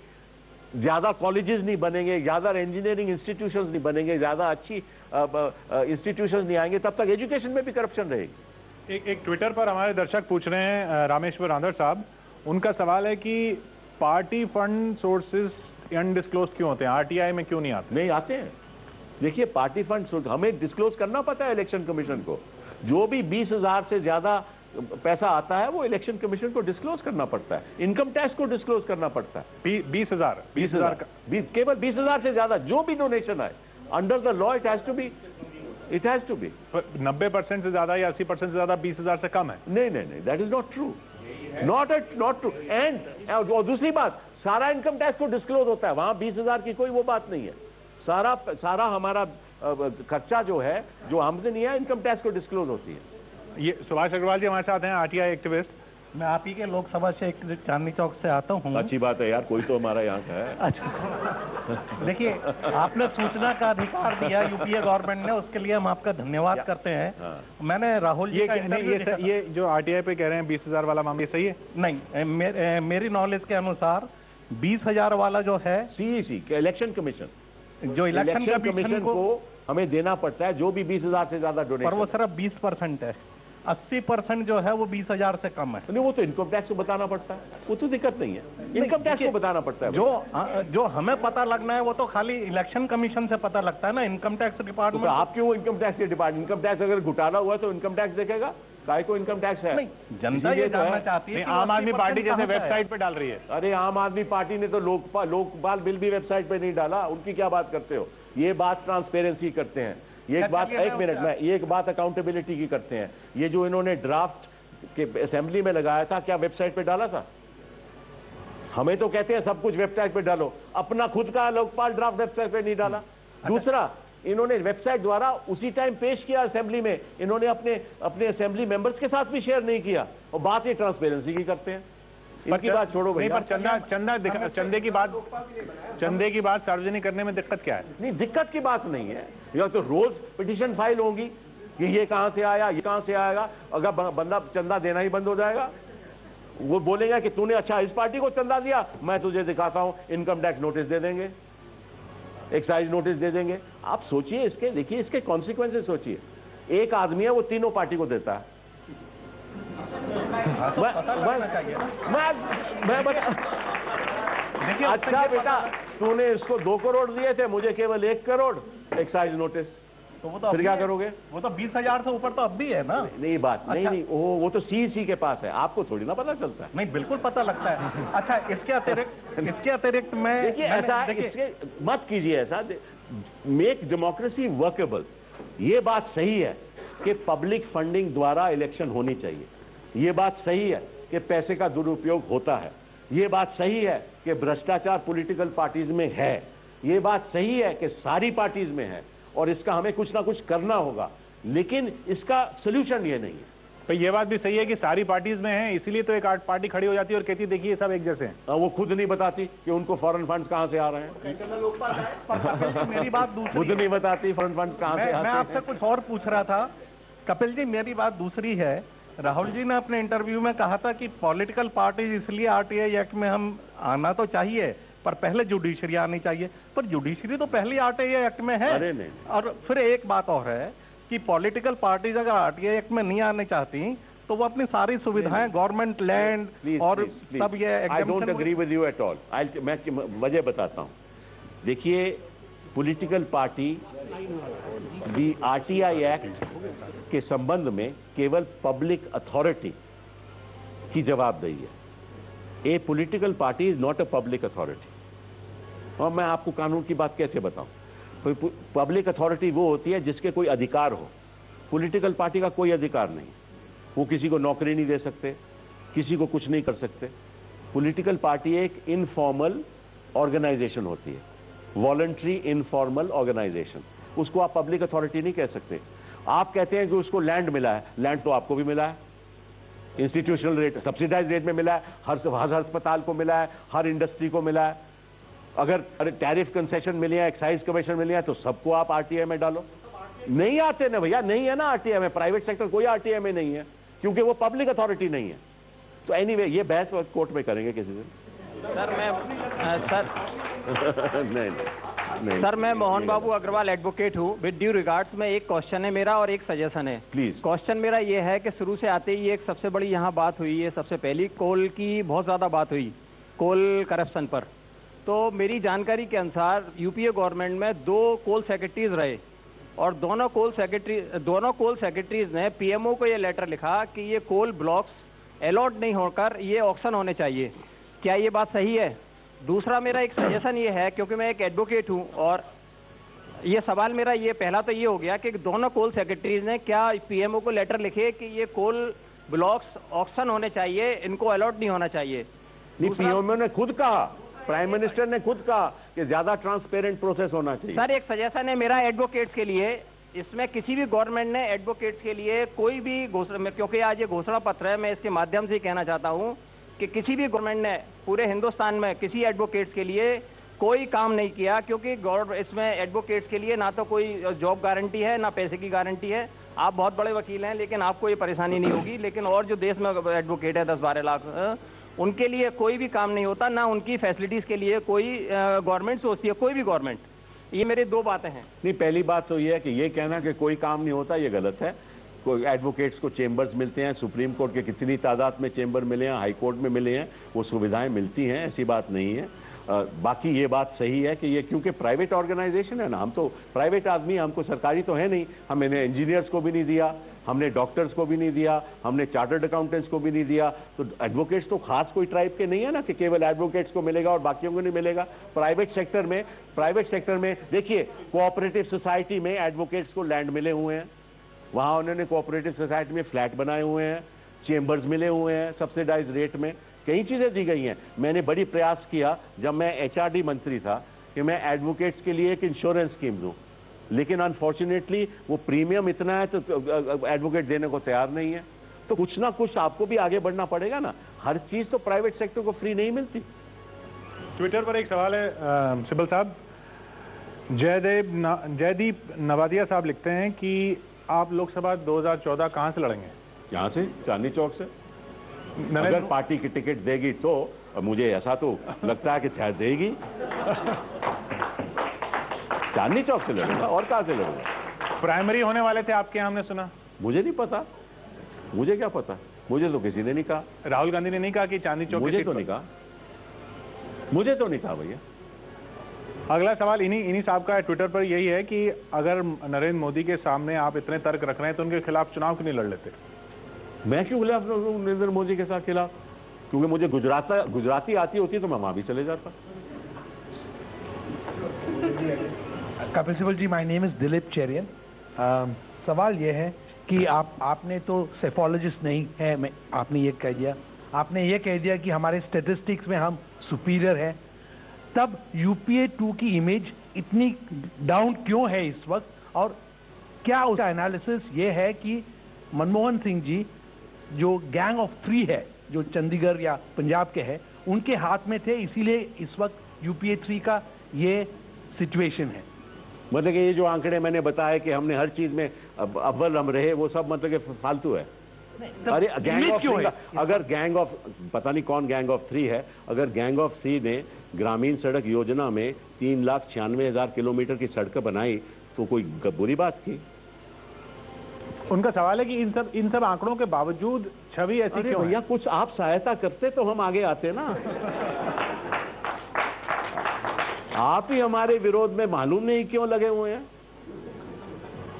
ज्यादा कॉलेजेस नहीं बनेंगे, ज्यादा इंजीनियरिंग इंस्टीट्यूशंस नहीं बनेंगे, ज्यादा अच्छी इंस्टीट्यूशंस नहीं आएंगे, तब तक एजुकेशन में भी करप्शन रहेगी। एक ट्विटर पर हमारे दर्शक पूछ रहे हैं, रामेश्वर आंधर साहब, उनका सवाल है कि पार्टी फंड सोर्सेज अनडिस्क्लोज क्यों होते हैं, आरटीआई में क्यों नहीं आते? नहीं आते हैं। देखिए पार्टी फंड हमें डिस्क्लोज करना पड़ता है इलेक्शन कमीशन को। जो भी 20,000 से ज्यादा पैसा आता है वो इलेक्शन कमीशन को डिस्क्लोज करना पड़ता है, इनकम टैक्स को डिस्क्लोज करना पड़ता है। 20,000 केवल 20,000 से ज्यादा जो भी डोनेशन आए under the law it has to be 90% से ज्यादा या 80% से ज्यादा 20,000 से कम है? नहीं, that is not true, not true. And और दूसरी बात, सारा इनकम टैक्स को डिस्क्लोज होता है, वहां 20,000 की कोई वो बात नहीं है। सारा हमारा खर्चा जो है, जो आमदनी है, इनकम टैक्स को डिस्क्लोज होती है। ये सुभाष अग्रवाल जी हमारे साथ हैं, आरटीआई एक्टिविस्ट। मैं आप ही के लोकसभा से चांदनी चौक से आता हूँ। अच्छी बात है यार, कोई तो हमारा यहाँ का है। अच्छा देखिए, आपने सूचना का अधिकार दिया यूपीए गवर्नमेंट ने, उसके लिए हम आपका धन्यवाद करते हैं। मैंने राहुल जी का ये जो आरटीआई पे कह रहे हैं 20,000 वाला मामला सही है? नहीं, मेरी नॉलेज के अनुसार 20,000 वाला जो है सीईसी इलेक्शन कमीशन, जो इलेक्शन कमीशन को हमें देना पड़ता है, जो भी 20,000 से ज्यादा डोनेशन, पर वो सिर्फ 20% है। 80% जो है वो 20,000 से कम है। नहीं, वो तो इनकम टैक्स को बताना पड़ता है, वो तो दिक्कत नहीं है, इनकम टैक्स को बताना पड़ता है। जो हमें पता लगना है वो तो खाली इलेक्शन कमीशन से पता लगता है ना, इनकम टैक्स डिपार्टमेंट। तो आप क्यों इनकम टैक्स के डिपार्टमेंट, इनकम टैक्स अगर घोटाला हुआ तो इनकम टैक्स देखेगा, काय को इनकम टैक्स है? नहीं, जनता ये जानना चाहती है। आम आदमी पार्टी जैसे वेबसाइट पे डाल रही है। अरे आम आदमी पार्टी ने तो लोकपाल बिल भी वेबसाइट पे नहीं डाला, उनकी क्या बात करते हो? ये बात ट्रांसपेरेंसी करते हैं, एक बात, एक मिनट में, एक बात अकाउंटेबिलिटी की करते हैं। ये जो इन्होंने ड्राफ्ट के असेंबली में लगाया था, क्या वेबसाइट पे डाला था? हमें तो कहते हैं सब कुछ वेबसाइट पे डालो, अपना खुद का लोकपाल ड्राफ्ट वेबसाइट पे नहीं डाला। दूसरा, इन्होंने वेबसाइट द्वारा उसी टाइम पेश किया असेंबली में, इन्होंने अपने असेंबली मेंबर्स के साथ भी शेयर नहीं किया, और बात ये ट्रांसपेरेंसी की करते हैं। इनकी बात छोड़ो भाई। पर चंदे की बात सार्वजनिक करने में दिक्कत क्या है? नहीं, दिक्कत की बात नहीं है, या तो रोज पिटीशन फाइल होगी कि ये कहां से आया, ये कहां से आएगा। अगर बंदा चंदा देना ही बंद हो जाएगा, वो बोलेगा कि तूने अच्छा इस पार्टी को चंदा दिया, मैं तुझे दिखाता हूं, इनकम टैक्स नोटिस दे देंगे, एक्साइज नोटिस दे देंगे। आप सोचिए इसके, देखिए इसके कॉन्सिक्वेंसेस सोचिए। एक आदमी है वो तीनों पार्टी को देता है। देखिए, अच्छा बेटा तूने इसको 2 करोड़ दिए थे, मुझे केवल 1 करोड़, एक्साइज नोटिस, तो वो तो फिर क्या करोगे? वो तो 20,000 से ऊपर तो अब भी है ना। नहीं बात, अच्छा। नहीं वो तो सीईसी के पास है, आपको थोड़ी ना पता चलता है। नहीं, बिल्कुल पता लगता है। अच्छा, इसके अतिरिक्त मैं देखिए ऐसा मत कीजिए, ऐसा मेक डेमोक्रेसी वर्केबल। ये बात सही है कि पब्लिक फंडिंग द्वारा इलेक्शन होनी चाहिए, ये बात सही है कि पैसे का दुरुपयोग होता है, ये बात सही है कि भ्रष्टाचार पॉलिटिकल पार्टीज में है, ये बात सही है कि सारी पार्टीज में है, और इसका हमें कुछ ना कुछ करना होगा। लेकिन इसका सोल्यूशन ये नहीं है। तो ये बात भी सही है कि सारी पार्टीज में है, इसीलिए तो एक पार्टी खड़ी हो जाती है और कहती है देखिए सब एक जैसे हैं। वो खुद नहीं बताती कि उनको फॉरेन फंड्स कहां से आ रहे हैं। मेरी बात दूसरी, खुद नहीं बताती फॉरेन फंड्स कहां से आते हैं। मैं आपसे कुछ और पूछ रहा था कपिल जी, मेरी बात दूसरी है। राहुल जी ने अपने इंटरव्यू में कहा था कि पॉलिटिकल पार्टीज इसलिए आरटीआई एक्ट में हम आना तो चाहिए पर पहले जुडिशरी आनी चाहिए, पर जुडिशरी तो पहले आरटीआई एक्ट में है। अरे नहीं। और फिर एक बात और है कि पॉलिटिकल पार्टीज अगर आरटीआई एक्ट में नहीं आने चाहती तो वो अपनी सारी सुविधाएं गवर्नमेंट लैंड और सब ये I don't agree with you at all. मैं वजह बताता हूं। देखिए, political party the RTI act के संबंध में केवल पब्लिक अथॉरिटी की जवाबदेही है। A political party is not a public authority. और मैं आपको कानून की बात कैसे बताऊं। पब्लिक अथॉरिटी वो होती है जिसके कोई अधिकार हो। पॉलिटिकल पार्टी का कोई अधिकार नहीं। वो किसी को नौकरी नहीं दे सकते, किसी को कुछ नहीं कर सकते। पॉलिटिकल पार्टी एक इनफॉर्मल ऑर्गेनाइजेशन होती है, वॉलंटरी इनफॉर्मल ऑर्गेनाइजेशन। उसको आप पब्लिक अथॉरिटी नहीं कह सकते। आप कहते हैं कि उसको लैंड मिला है, लैंड तो आपको भी मिला है, इंस्टीट्यूशनल रेट सब्सिडाइज रेट में मिला है, हर अस्पताल को मिला है, हर इंडस्ट्री को मिला है। अगर टैरिफ कंसेशन मिले हैं, एक्साइज कमीशन मिले हैं, तो सबको आप आरटीआई में डालो। नहीं आते ना भैया, नहीं है ना आरटीआई में। प्राइवेट सेक्टर कोई आरटीआई में नहीं है क्योंकि वो पब्लिक अथॉरिटी नहीं है। तो एनीवे ये बहस कोर्ट में करेंगे किसी दिन। सर मैं मोहन बाबू अग्रवाल एडवोकेट हूँ। विद ड्यू रिगार्ड्स में एक क्वेश्चन है मेरा और एक सजेशन है। प्लीज। क्वेश्चन मेरा ये है कि शुरू से आते ही एक सबसे बड़ी यहाँ बात हुई है, सबसे पहली कोल की बहुत ज्यादा बात हुई, कोल करप्शन पर। तो मेरी जानकारी के अनुसार यूपीए गवर्नमेंट में 2 कोल सेक्रेटरीज रहे और दोनों कोल सेक्रेटरीज ने पीएमओ को ये लेटर लिखा कि ये कोल ब्लॉक्स अलॉट नहीं होकर ये ऑक्शन होने चाहिए। क्या ये बात सही है? दूसरा मेरा एक सजेशन ये है, क्योंकि मैं एक एडवोकेट हूं और ये सवाल मेरा ये पहला तो ये हो गया कि दोनों कोल सेक्रेटरीज ने क्या पीएमओ को लेटर लिखे कि ये कोल ब्लॉक्स ऑक्शन होने चाहिए, इनको अलॉट नहीं होना चाहिए। नहीं, पीएमओ ने खुद कहा, प्राइम मिनिस्टर ने खुद कहा कि ज्यादा ट्रांसपेरेंट प्रोसेस होना चाहिए। सर एक सजेशन है मेरा एडवोकेट्स के लिए, इसमें किसी भी गवर्नमेंट ने एडवोकेट्स के लिए कोई भी घोषणा, क्योंकि आज ये घोषणा पत्र है, मैं इसके माध्यम से कहना चाहता हूँ कि किसी भी गवर्नमेंट ने पूरे हिंदुस्तान में किसी एडवोकेट्स के लिए कोई काम नहीं किया, क्योंकि इसमें एडवोकेट्स के लिए ना तो कोई जॉब गारंटी है ना पैसे की गारंटी है। आप बहुत बड़े वकील हैं लेकिन आपको ये परेशानी नहीं होगी, लेकिन और जो देश में एडवोकेट है 10-12 लाख, उनके लिए कोई भी काम नहीं होता, ना उनकी फैसिलिटीज के लिए कोई गवर्नमेंट सोचती है, कोई भी गवर्नमेंट। ये मेरी 2 बातें हैं। नहीं, पहली बात तो ये है कि ये कहना कि कोई काम नहीं होता ये गलत है। कोई एडवोकेट्स को चेंबर्स मिलते हैं, सुप्रीम कोर्ट के कितनी तादाद में चेंबर मिले हैं, हाई कोर्ट में मिले हैं, वो सुविधाएं मिलती हैं, ऐसी बात नहीं है। बाकी ये बात सही है कि ये क्योंकि प्राइवेट ऑर्गेनाइजेशन है ना, हम तो प्राइवेट आदमी, हमको सरकारी तो है नहीं। हमने इंजीनियर्स को भी नहीं दिया, हमने डॉक्टर्स को भी नहीं दिया, हमने चार्टर्ड अकाउंटेंट्स को भी नहीं दिया। तो एडवोकेट्स तो खास कोई ट्राइब के नहीं है ना कि केवल एडवोकेट्स को मिलेगा और बाकियों को नहीं मिलेगा। प्राइवेट सेक्टर में देखिए, कोऑपरेटिव सोसाइटी में एडवोकेट्स को लैंड मिले हुए हैं, वहां उन्होंने कोऑपरेटिव सोसाइटी में फ्लैट बनाए हुए हैं, चेंबर्स मिले हुए हैं सब्सिडाइज रेट में, कई चीजें दी गई हैं। मैंने बड़ी प्रयास किया जब मैं एचआरडी मंत्री था कि मैं एडवोकेट्स के लिए एक इंश्योरेंस स्कीम दूं, लेकिन अनफॉर्चुनेटली वो प्रीमियम इतना है तो एडवोकेट देने को तैयार नहीं है। तो कुछ ना कुछ आपको भी आगे बढ़ना पड़ेगा ना, हर चीज तो प्राइवेट सेक्टर को फ्री नहीं मिलती। ट्विटर पर एक सवाल है सिब्बल साहब, जयदीप नवादिया साहब लिखते हैं कि आप लोकसभा 2014 कहां से लड़ेंगे? यहां से, चांदनी चौक से। अगर पार्टी की टिकट देगी तो, मुझे ऐसा तो लगता है कि शायद देगी, चांदनी चौक से लड़ूंगा और कहां से लड़ूंगा। प्राइमरी होने वाले थे आपके यहां, हमने सुना। मुझे नहीं पता, मुझे क्या पता, मुझे तो किसी ने नहीं कहा। राहुल गांधी ने नहीं कहा कि चांदनी चौक? मुझे तो नहीं कहा, मुझे तो नहीं कहा भैया। अगला सवाल इन्हीं साहब का ट्विटर पर यही है कि अगर नरेंद्र मोदी के सामने आप इतने तर्क रख रहे हैं तो उनके खिलाफ चुनाव क्यों नहीं लड़ लेते? मैं क्यों खिलाफ नरेंद्र मोदी के साथ खिलाफ? क्योंकि मुझे गुजराती आती होती तो मैं वहां भी चले जाता। Kapil Sibal ji, my name is Dilip Cherian. सवाल यह है कि आपने तो सेफोलॉजिस्ट नहीं है, आपने ये कह दिया, आपने ये कह दिया कि हमारे स्टेटिस्टिक्स में हम सुपीरियर हैं, तब यूपीए 2 की इमेज इतनी डाउन क्यों है इस वक्त? और क्या उसका एनालिसिस ये है कि मनमोहन सिंह जी जो गैंग ऑफ 3 है, जो चंडीगढ़ या पंजाब के हैं, उनके हाथ में थे, इसीलिए इस वक्त यूपीए 3 का ये सिचुएशन है? मतलब कि ये जो आंकड़े मैंने बताया कि हमने हर चीज में अव्वल हम रहे, वो सब मतलब कि फालतू है। अरे गैंग ऑफ 3, अगर गैंग ऑफ, पता नहीं कौन गैंग ऑफ 3 है, अगर गैंग ऑफ 3 ने ग्रामीण सड़क योजना में 3,96,000 किलोमीटर की सड़क बनाई तो कोई बुरी बात थी? उनका सवाल है कि इन सब आंकड़ों के बावजूद छवि ऐसी क्यों है? भैया कुछ आप सहायता करते तो हम आगे आते ना। आप ही हमारे विरोध में मालूम नहीं क्यों लगे हुए हैं।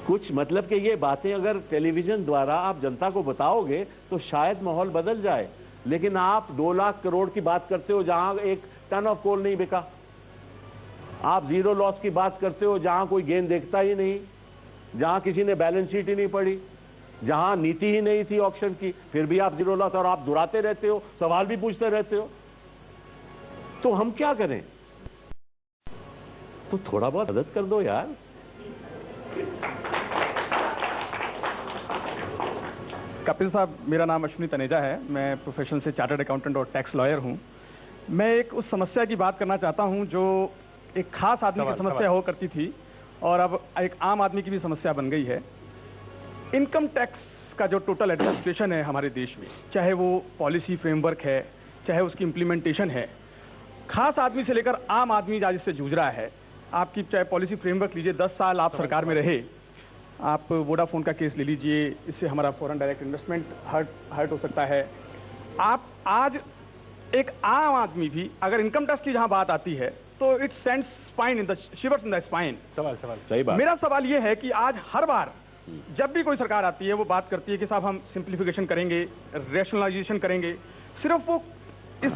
कुछ मतलब कि ये बातें अगर टेलीविजन द्वारा आप जनता को बताओगे तो शायद माहौल बदल जाए, लेकिन आप 2 लाख करोड़ की बात करते हो जहां एक टन ऑफ कोल नहीं बिका। आप जीरो लॉस की बात करते हो जहां कोई गेन देखता ही नहीं, जहां किसी ने बैलेंस शीट ही नहीं पढ़ी, जहां नीति ही नहीं थी ऑक्शन की, फिर भी आप जीरो लॉस, और आप दुहराते रहते हो, सवाल भी पूछते रहते हो। तो हम क्या करें? तो थोड़ा बहुत मदद कर दो यार। कपिल साहब, मेरा नाम अश्विनी तनेजा है, मैं प्रोफेशन से चार्टर्ड अकाउंटेंट और टैक्स लॉयर हूं। मैं एक उस समस्या की बात करना चाहता हूं जो एक खास आदमी की समस्या हो करती थी और अब एक आम आदमी की भी समस्या बन गई है। इनकम टैक्स का जो टोटल एडमिनिस्ट्रेशन है हमारे देश में, चाहे वो पॉलिसी फ्रेमवर्क है, चाहे उसकी इम्प्लीमेंटेशन है, खास आदमी से लेकर आम आदमी आज इससे जूझ रहा है। आपकी चाहे पॉलिसी फ्रेमवर्क लीजिए, 10 साल आप सरकार में रहे, आप वोडाफोन का केस ले लीजिए, इससे हमारा फॉरेन डायरेक्ट इन्वेस्टमेंट हर्ट हो सकता है। आप आज एक आम आदमी भी अगर इनकम टैक्स की जहां बात आती है तो it sends spine in the शिवर्स in the spine. सवाल सही बात। मेरा सवाल यह है कि आज हर बार जब भी कोई सरकार आती है वो बात करती है कि साहब हम सिंप्लीफिकेशन करेंगे, रैशनलाइजेशन करेंगे। सिर्फ वो इस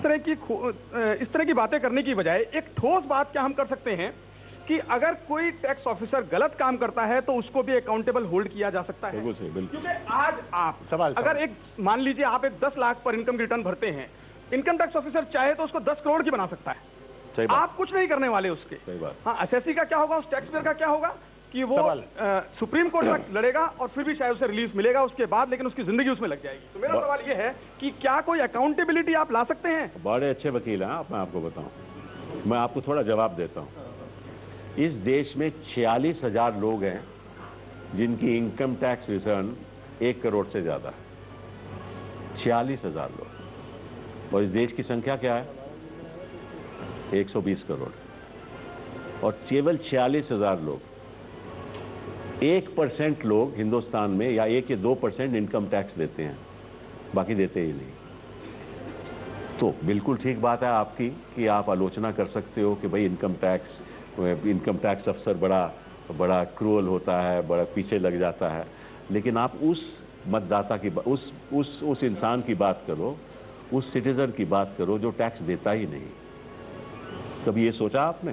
तरह की बातें करने की बजाय एक ठोस बात क्या हम कर सकते हैं कि अगर कोई टैक्स ऑफिसर गलत काम करता है तो उसको भी अकाउंटेबल होल्ड किया जा सकता है। क्योंकि आज आप अगर एक मान लीजिए आप एक 10 लाख पर इनकम रिटर्न भरते हैं, इनकम टैक्स ऑफिसर चाहे तो उसको 10 करोड़ की बना सकता है। आप कुछ नहीं करने वाले उसके। हाँ, एसएससी का क्या होगा, उस टैक्स पेयर का क्या होगा कि वो सुप्रीम कोर्ट तक लड़ेगा और फिर भी शायद उसे रिलीफ मिलेगा उसके बाद, लेकिन उसकी जिंदगी उसमें लग जाएगी। तो मेरा सवाल यह है कि क्या कोई अकाउंटेबिलिटी आप ला सकते हैं? बड़े अच्छे वकील हैं आप, मैं आपको बताऊं, मैं आपको थोड़ा जवाब देता हूं। इस देश में 46,000 लोग हैं जिनकी इनकम टैक्स रिटर्न 1 करोड़ से ज्यादा है। 46,000 लोग, और इस देश की संख्या क्या है? 120 करोड़। और केवल 46,000 लोग, 1% लोग हिंदुस्तान में या 1 या 2% इनकम टैक्स देते हैं, बाकी देते ही नहीं। तो बिल्कुल ठीक बात है आपकी कि आप आलोचना कर सकते हो कि भाई इनकम टैक्स अफसर बड़ा क्रूअल होता है, बड़ा पीछे लग जाता है, लेकिन आप उस मतदाता की, उस इंसान की बात करो, उस सिटीजन की बात करो जो टैक्स देता ही नहीं। कभी ये सोचा आपने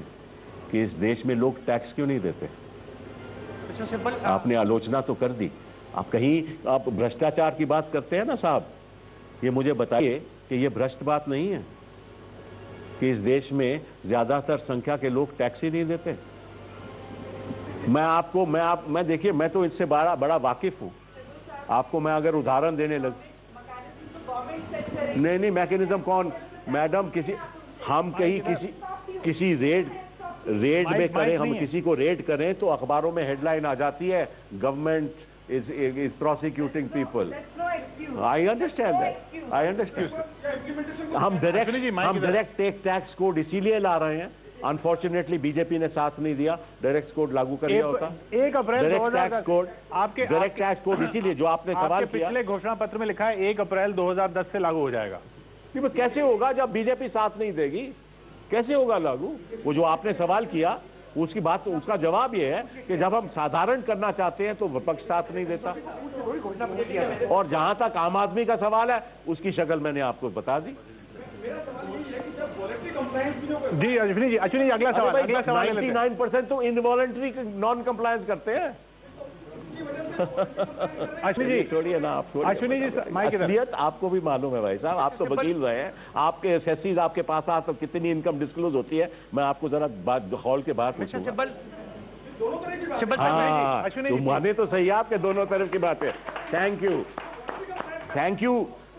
कि इस देश में लोग टैक्स क्यों नहीं देते? आपने आलोचना तो कर दी। आप भ्रष्टाचार की बात करते हैं ना साहब, ये मुझे बताइए कि ये भ्रष्ट बात नहीं है कि इस देश में ज्यादातर संख्या के लोग टैक्स ही नहीं देते? मैं देखिए, मैं तो इससे बड़ा वाकिफ हूं। आपको मैं अगर उदाहरण देने लग, नहीं मैकेनिज्म कौन मैडम, हम कहीं किसी रेड में करें, हम किसी को रेड करें तो अखबारों में हेडलाइन आ जाती है, government is prosecuting people. I understand that. I understand. हम डायरेक्ट टैक्स कोड इसीलिए ला रहे हैं। अनफॉर्चुनेटली बीजेपी ने साथ नहीं दिया, डायरेक्ट कोड लागू कर दिया होता। 1 अप्रैल 2010 कोड, आपके डायरेक्ट टैक्स कोड इसीलिए जो आपने सवाल किया, पिछले घोषणा पत्र में लिखा है 1 अप्रैल 2010 से लागू हो जाएगा। कैसे होगा जब बीजेपी साथ नहीं देगी? कैसे होगा लागू? वो जो आपने सवाल किया उसकी बात, उसका जवाब ये है कि जब हम साधारण करना चाहते हैं तो विपक्ष साथ नहीं देता। और जहां तक आम आदमी का सवाल है उसकी शक्ल मैंने आपको बता दी। जी अश्विनी जी, अगला सवाल 99% तो इनवॉलंटरी नॉन कंप्लायंस करते हैं। अश्विनी जी छोड़िए ना, आप छोड़िए। अश्विनी जी, असलियत आपको भी मालूम है भाई साहब, आप तो वकील रहे हैं, आपके एसएससीज आपके पास आ तो कितनी इनकम डिस्क्लोज होती है, मैं आपको जरा हॉल के बाहर पूछूंगा। तुम माने तो सही आपके दोनों तरफ की बातें। Thank you.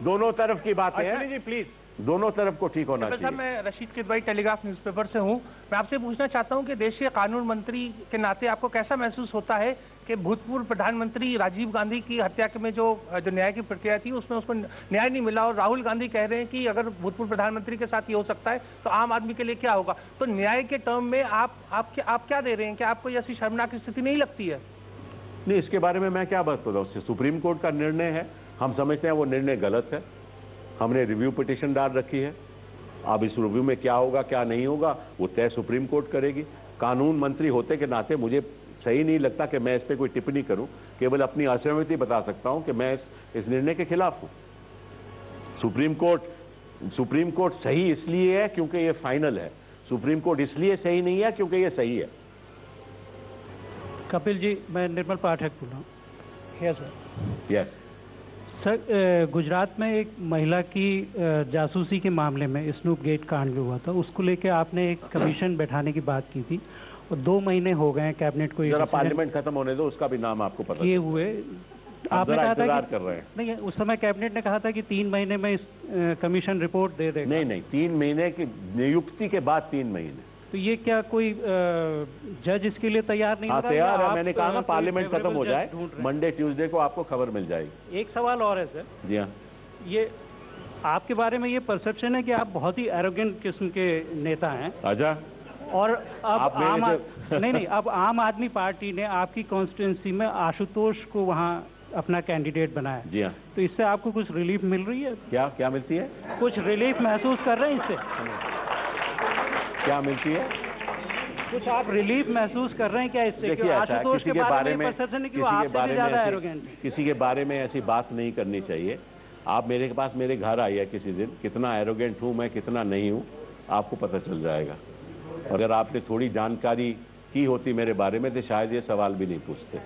दोनों तरफ की बातें हैं जी, प्लीज दोनों तरफ को ठीक होना चाहिए। मैं रशीद किदवाई टेलीग्राफ न्यूज़पेपर से हूं। मैं आपसे पूछना चाहता हूं कि देश के कानून मंत्री के नाते आपको कैसा महसूस होता है कि भूतपूर्व प्रधानमंत्री राजीव गांधी की हत्या में जो न्याय की प्रक्रिया थी उसमें उसको न्याय नहीं मिला, और राहुल गांधी कह रहे हैं कि अगर भूतपूर्व प्रधानमंत्री के साथ ये हो सकता है तो आम आदमी के लिए क्या होगा? तो न्याय के टर्म में आप क्या दे रहे हैं? क्या आपको ऐसी शर्मनाक स्थिति नहीं लगती है? नहीं, इसके बारे में मैं क्या बात बताऊं। सुप्रीम कोर्ट का निर्णय है, हम समझते हैं वो निर्णय गलत है। हमने रिव्यू पिटीशन डाल रखी है। अब इस रिव्यू में क्या होगा क्या नहीं होगा वो तय सुप्रीम कोर्ट करेगी। कानून मंत्री होते के नाते मुझे सही नहीं लगता कि मैं इस पर कोई टिप्पणी करूं। केवल अपनी असहमति बता सकता हूं कि मैं इस निर्णय के खिलाफ हूं। सुप्रीम कोर्ट सही इसलिए है क्योंकि ये फाइनल है। सुप्रीम कोर्ट इसलिए सही नहीं है क्योंकि ये सही है। कपिल जी, मैं निर्मल पाठक बोल रहा हूँ। Yes sir. Yes sir, Gujarat में एक महिला की जासूसी के मामले में स्नूप गेट कांड जो हुआ था उसको लेकर आपने एक कमीशन बैठाने की बात की थी, और 2 महीने हो गए हैं कैबिनेट को। जरा पार्लियामेंट खत्म होने दो, उसका भी नाम आपको पता ये हुए। आपने कहा था कर रहे हैं। नहीं, उस समय कैबिनेट ने कहा था कि 3 महीने में इस कमीशन रिपोर्ट दे देगा। नहीं, 3 महीने की नियुक्ति के बाद 3 महीने। तो ये क्या कोई जज इसके लिए तैयार नहीं? हाँ, तैयार है। मैंने कहा ना पार्लियामेंट खत्म हो जाए, मंडे ट्यूसडे को आपको खबर मिल जाएगी। एक सवाल और है सर। जी हाँ। ये आपके बारे में ये परसेप्शन है कि आप बहुत ही एरोगेंट किस्म के नेता हैं। अच्छा। और अब अब आम आदमी पार्टी ने आपकी कॉन्स्टिट्यूंसी में आशुतोष को वहाँ अपना कैंडिडेट बनाया। जी हाँ। तो इससे आपको कुछ रिलीफ मिल रही है? क्या मिलती है? कुछ रिलीफ महसूस कर रहे हैं इससे? क्या मिलती है? कुछ आप रिलीफ महसूस कर रहे हैं क्या इससे? देखिए, आशुतोष के बारे में परसेप्शन है कि वो आपसे भी ज्यादा एरोगेंट है। किसी के बारे में ऐसी बात नहीं करनी चाहिए। आप मेरे पास मेरे घर आइए किसी दिन, कितना एरोगेंट हूं मैं कितना नहीं हूं आपको पता चल जाएगा। और अगर आपने थोड़ी जानकारी की होती मेरे बारे में तो शायद ये सवाल भी नहीं पूछते।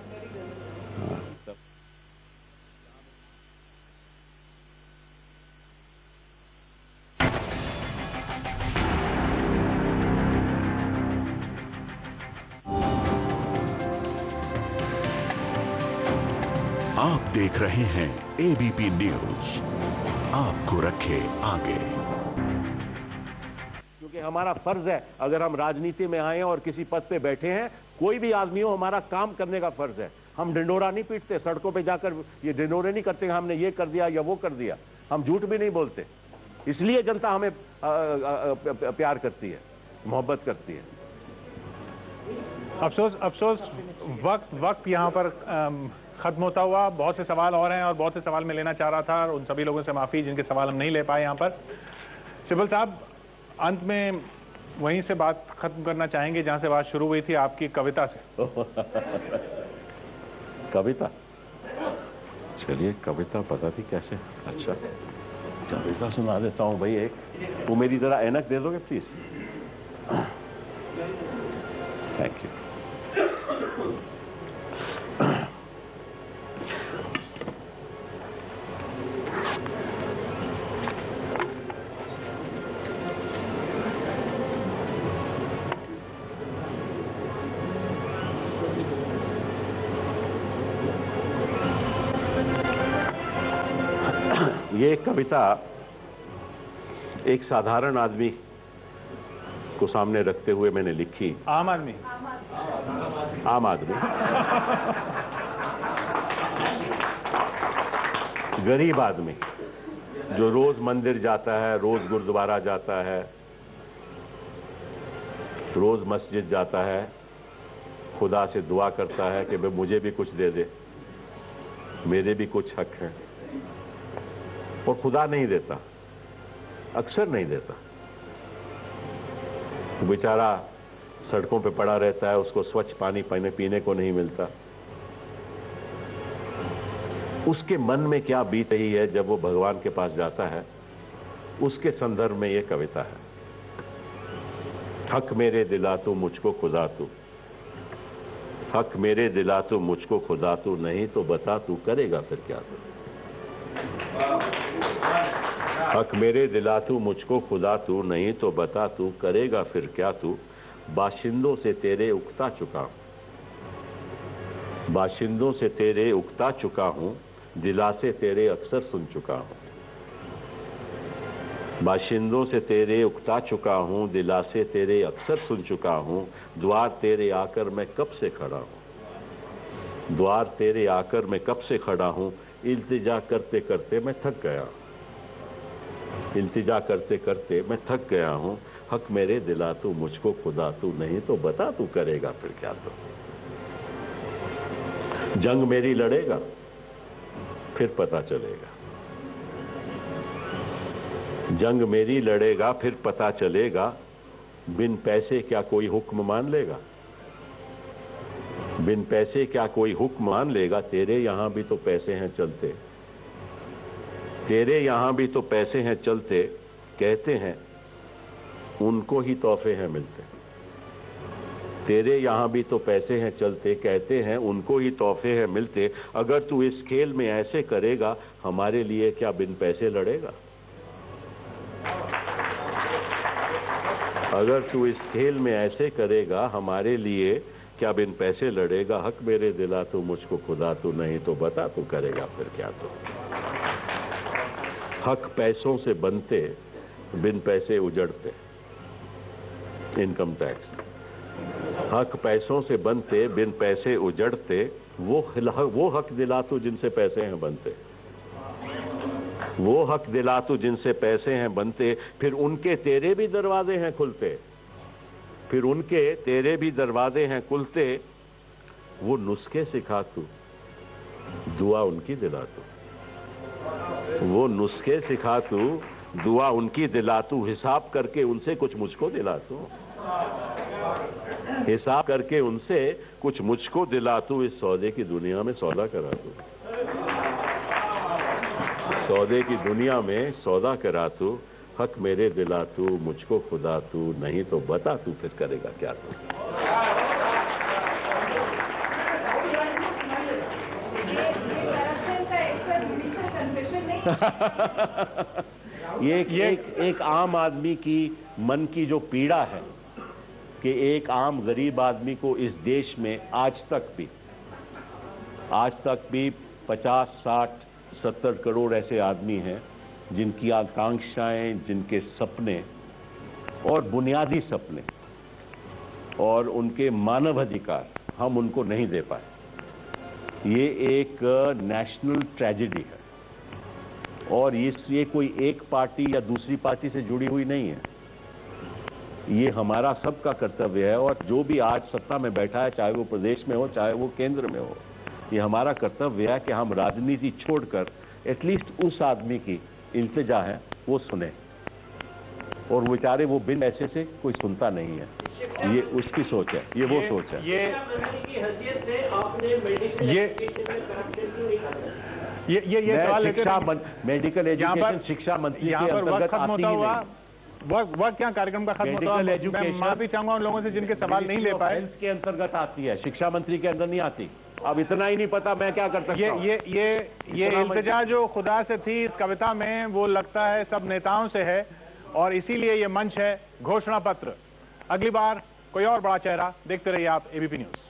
आप देख रहे हैं एबीपी न्यूज, आपको रखे आगे। क्योंकि हमारा फर्ज है, अगर हम राजनीति में आए और किसी पद पे बैठे हैं, कोई भी आदमी हो, हमारा काम करने का फर्ज है। हम ढिंडोरा नहीं पीटते, सड़कों पे जाकर ये ढिंडोरे नहीं करते हमने ये कर दिया या वो कर दिया। हम झूठ भी नहीं बोलते, इसलिए जनता हमें प्यार करती है, मोहब्बत करती है। अफसोस वक्त यहाँ पर खत्म होता हुआ। बहुत से सवाल और हैं और बहुत से सवाल मैं लेना चाह रहा था, उन सभी लोगों से माफी जिनके सवाल हम नहीं ले पाए यहाँ पर। सिब्बल साहब, अंत में वहीं से बात खत्म करना चाहेंगे जहां से बात शुरू हुई थी, आपकी कविता से। कविता? चलिए, कविता पता थी कैसे। अच्छा, कविता सुना देता हूं भाई एक। वो मेरी जरा ऐनक दे दोगे प्लीज? Thank you. ये कविता एक साधारण आदमी को सामने रखते हुए मैंने लिखी। आम आदमी? आम आदमी, गरीब आदमी जो रोज मंदिर जाता है, रोज गुरुद्वारा जाता है, रोज मस्जिद जाता है, खुदा से दुआ करता है कि भाई मुझे भी कुछ दे दे, मेरे भी कुछ हक है, और खुदा नहीं देता, अक्सर नहीं देता। बेचारा सड़कों पे पड़ा रहता है, उसको स्वच्छ पानी पीने को नहीं मिलता। उसके मन में क्या बीत रही है जब वो भगवान के पास जाता है, उसके संदर्भ में ये कविता है। हक मेरे दिला तू मुझको खुदा तू, हक मेरे दिला तू मुझको खुदा तू, नहीं तो बता तू करेगा फिर क्या तू। हक मेरे दिला तू मुझको खुदा तू, नहीं तो बता तू करेगा फिर क्या तू। बाशिंदों से तेरे उकता चुका, बाशिंदों से तेरे उकता चुका हूं, दिलासे तेरे अक्सर सुन चुका हूं। बाशिंदों से तेरे उकता चुका हूं, दिलासे तेरे अक्सर सुन चुका हूं। द्वार तेरे आकर मैं कब से खड़ा हूं, द्वार तेरे आकर मैं कब से खड़ा हूं। इल्तिजा करते करते मैं थक गया, इल्तिजा करते करते मैं थक गया हूं। हक मेरे दिला तू मुझको खुदा, तू नहीं तो बता तू करेगा फिर क्या। तो जंग मेरी लड़ेगा फिर पता चलेगा, जंग मेरी लड़ेगा फिर पता चलेगा। बिन पैसे क्या कोई हुक्म मान लेगा, बिन पैसे क्या कोई हुक्म मान लेगा। तेरे यहां भी तो पैसे हैं चलते, तेरे यहां भी तो पैसे हैं चलते। कहते हैं उनको ही तोहफे हैं मिलते, तेरे यहां भी तो पैसे हैं चलते। कहते हैं उनको ही तोहफे हैं मिलते। अगर तू इस खेल में ऐसे करेगा, हमारे लिए क्या बिन पैसे लड़ेगा। अगर तू इस खेल में ऐसे करेगा, हमारे लिए क्या बिन पैसे लड़ेगा। हक मेरे दिला तू मुझको खुदा, तू नहीं तो बता तू करेगा फिर क्या। तो हक पैसों से बनते, बिन पैसे उजड़ते। इनकम टैक्स, हक पैसों से बनते, बिन पैसे उजड़ते। वो हक दिला तू जिनसे पैसे हैं बनते, वो हक दिला तू जिनसे पैसे हैं बनते। फिर उनके तेरे भी दरवाजे हैं खुलते, फिर उनके तेरे भी दरवाजे हैं खुलते। वो नुस्खे सिखा तू, दुआ उनकी दिला तू। वो नुस्खे सिखा तू, दुआ उनकी दिला तू। हिसाब करके उनसे कुछ मुझको दिला तू, हिसाब करके उनसे कुछ मुझको दिला तू। इस सौदे की दुनिया में सौदा करा तू, सौदे की दुनिया में सौदा करा तू। हक मेरे दिला तू मुझको खुदा, तू नहीं तो बता तू फिर करेगा क्या। तू ये एक आम आदमी की मन की जो पीड़ा है कि एक आम गरीब आदमी को इस देश में आज तक भी 50, 60, 70 करोड़ ऐसे आदमी हैं जिनकी आकांक्षाएं, जिनके सपने और बुनियादी सपने और उनके मानव अधिकार हम उनको नहीं दे पाए। ये एक नेशनल ट्रेजेडी है और ये कोई एक पार्टी या दूसरी पार्टी से जुड़ी हुई नहीं है। ये हमारा सबका कर्तव्य है और जो भी आज सत्ता में बैठा है, चाहे वो प्रदेश में हो चाहे वो केंद्र में हो, ये हमारा कर्तव्य है कि हम राजनीति छोड़कर एटलीस्ट उस आदमी की इल्तिजा है वो सुने। और बेचारे वो बिन पैसे से कोई सुनता नहीं है, ये उसकी सोच है, ये वो सोच है। ये सवाल शिक्षा मेडिकल एजुकेशन शिक्षा मंत्री के अंतर्गत आती ही नहीं। वक्त क्या कार्यक्रम का खत्म होता है। मैं माफी चाहूंगा उन लोगों से जिनके सवाल नहीं ले पाए। के अंतर्गत आती है, शिक्षा मंत्री के अंदर नहीं आती। अब इतना ही नहीं पता मैं क्या कर सकता हूं। ये इल्तिजा जो खुदा से थी इस कविता में, वो लगता है सब नेताओं से है और इसीलिए ये मंच है घोषणा पत्र। अगली बार कोई और बड़ा चेहरा देखते रहिए आप एबीपी न्यूज।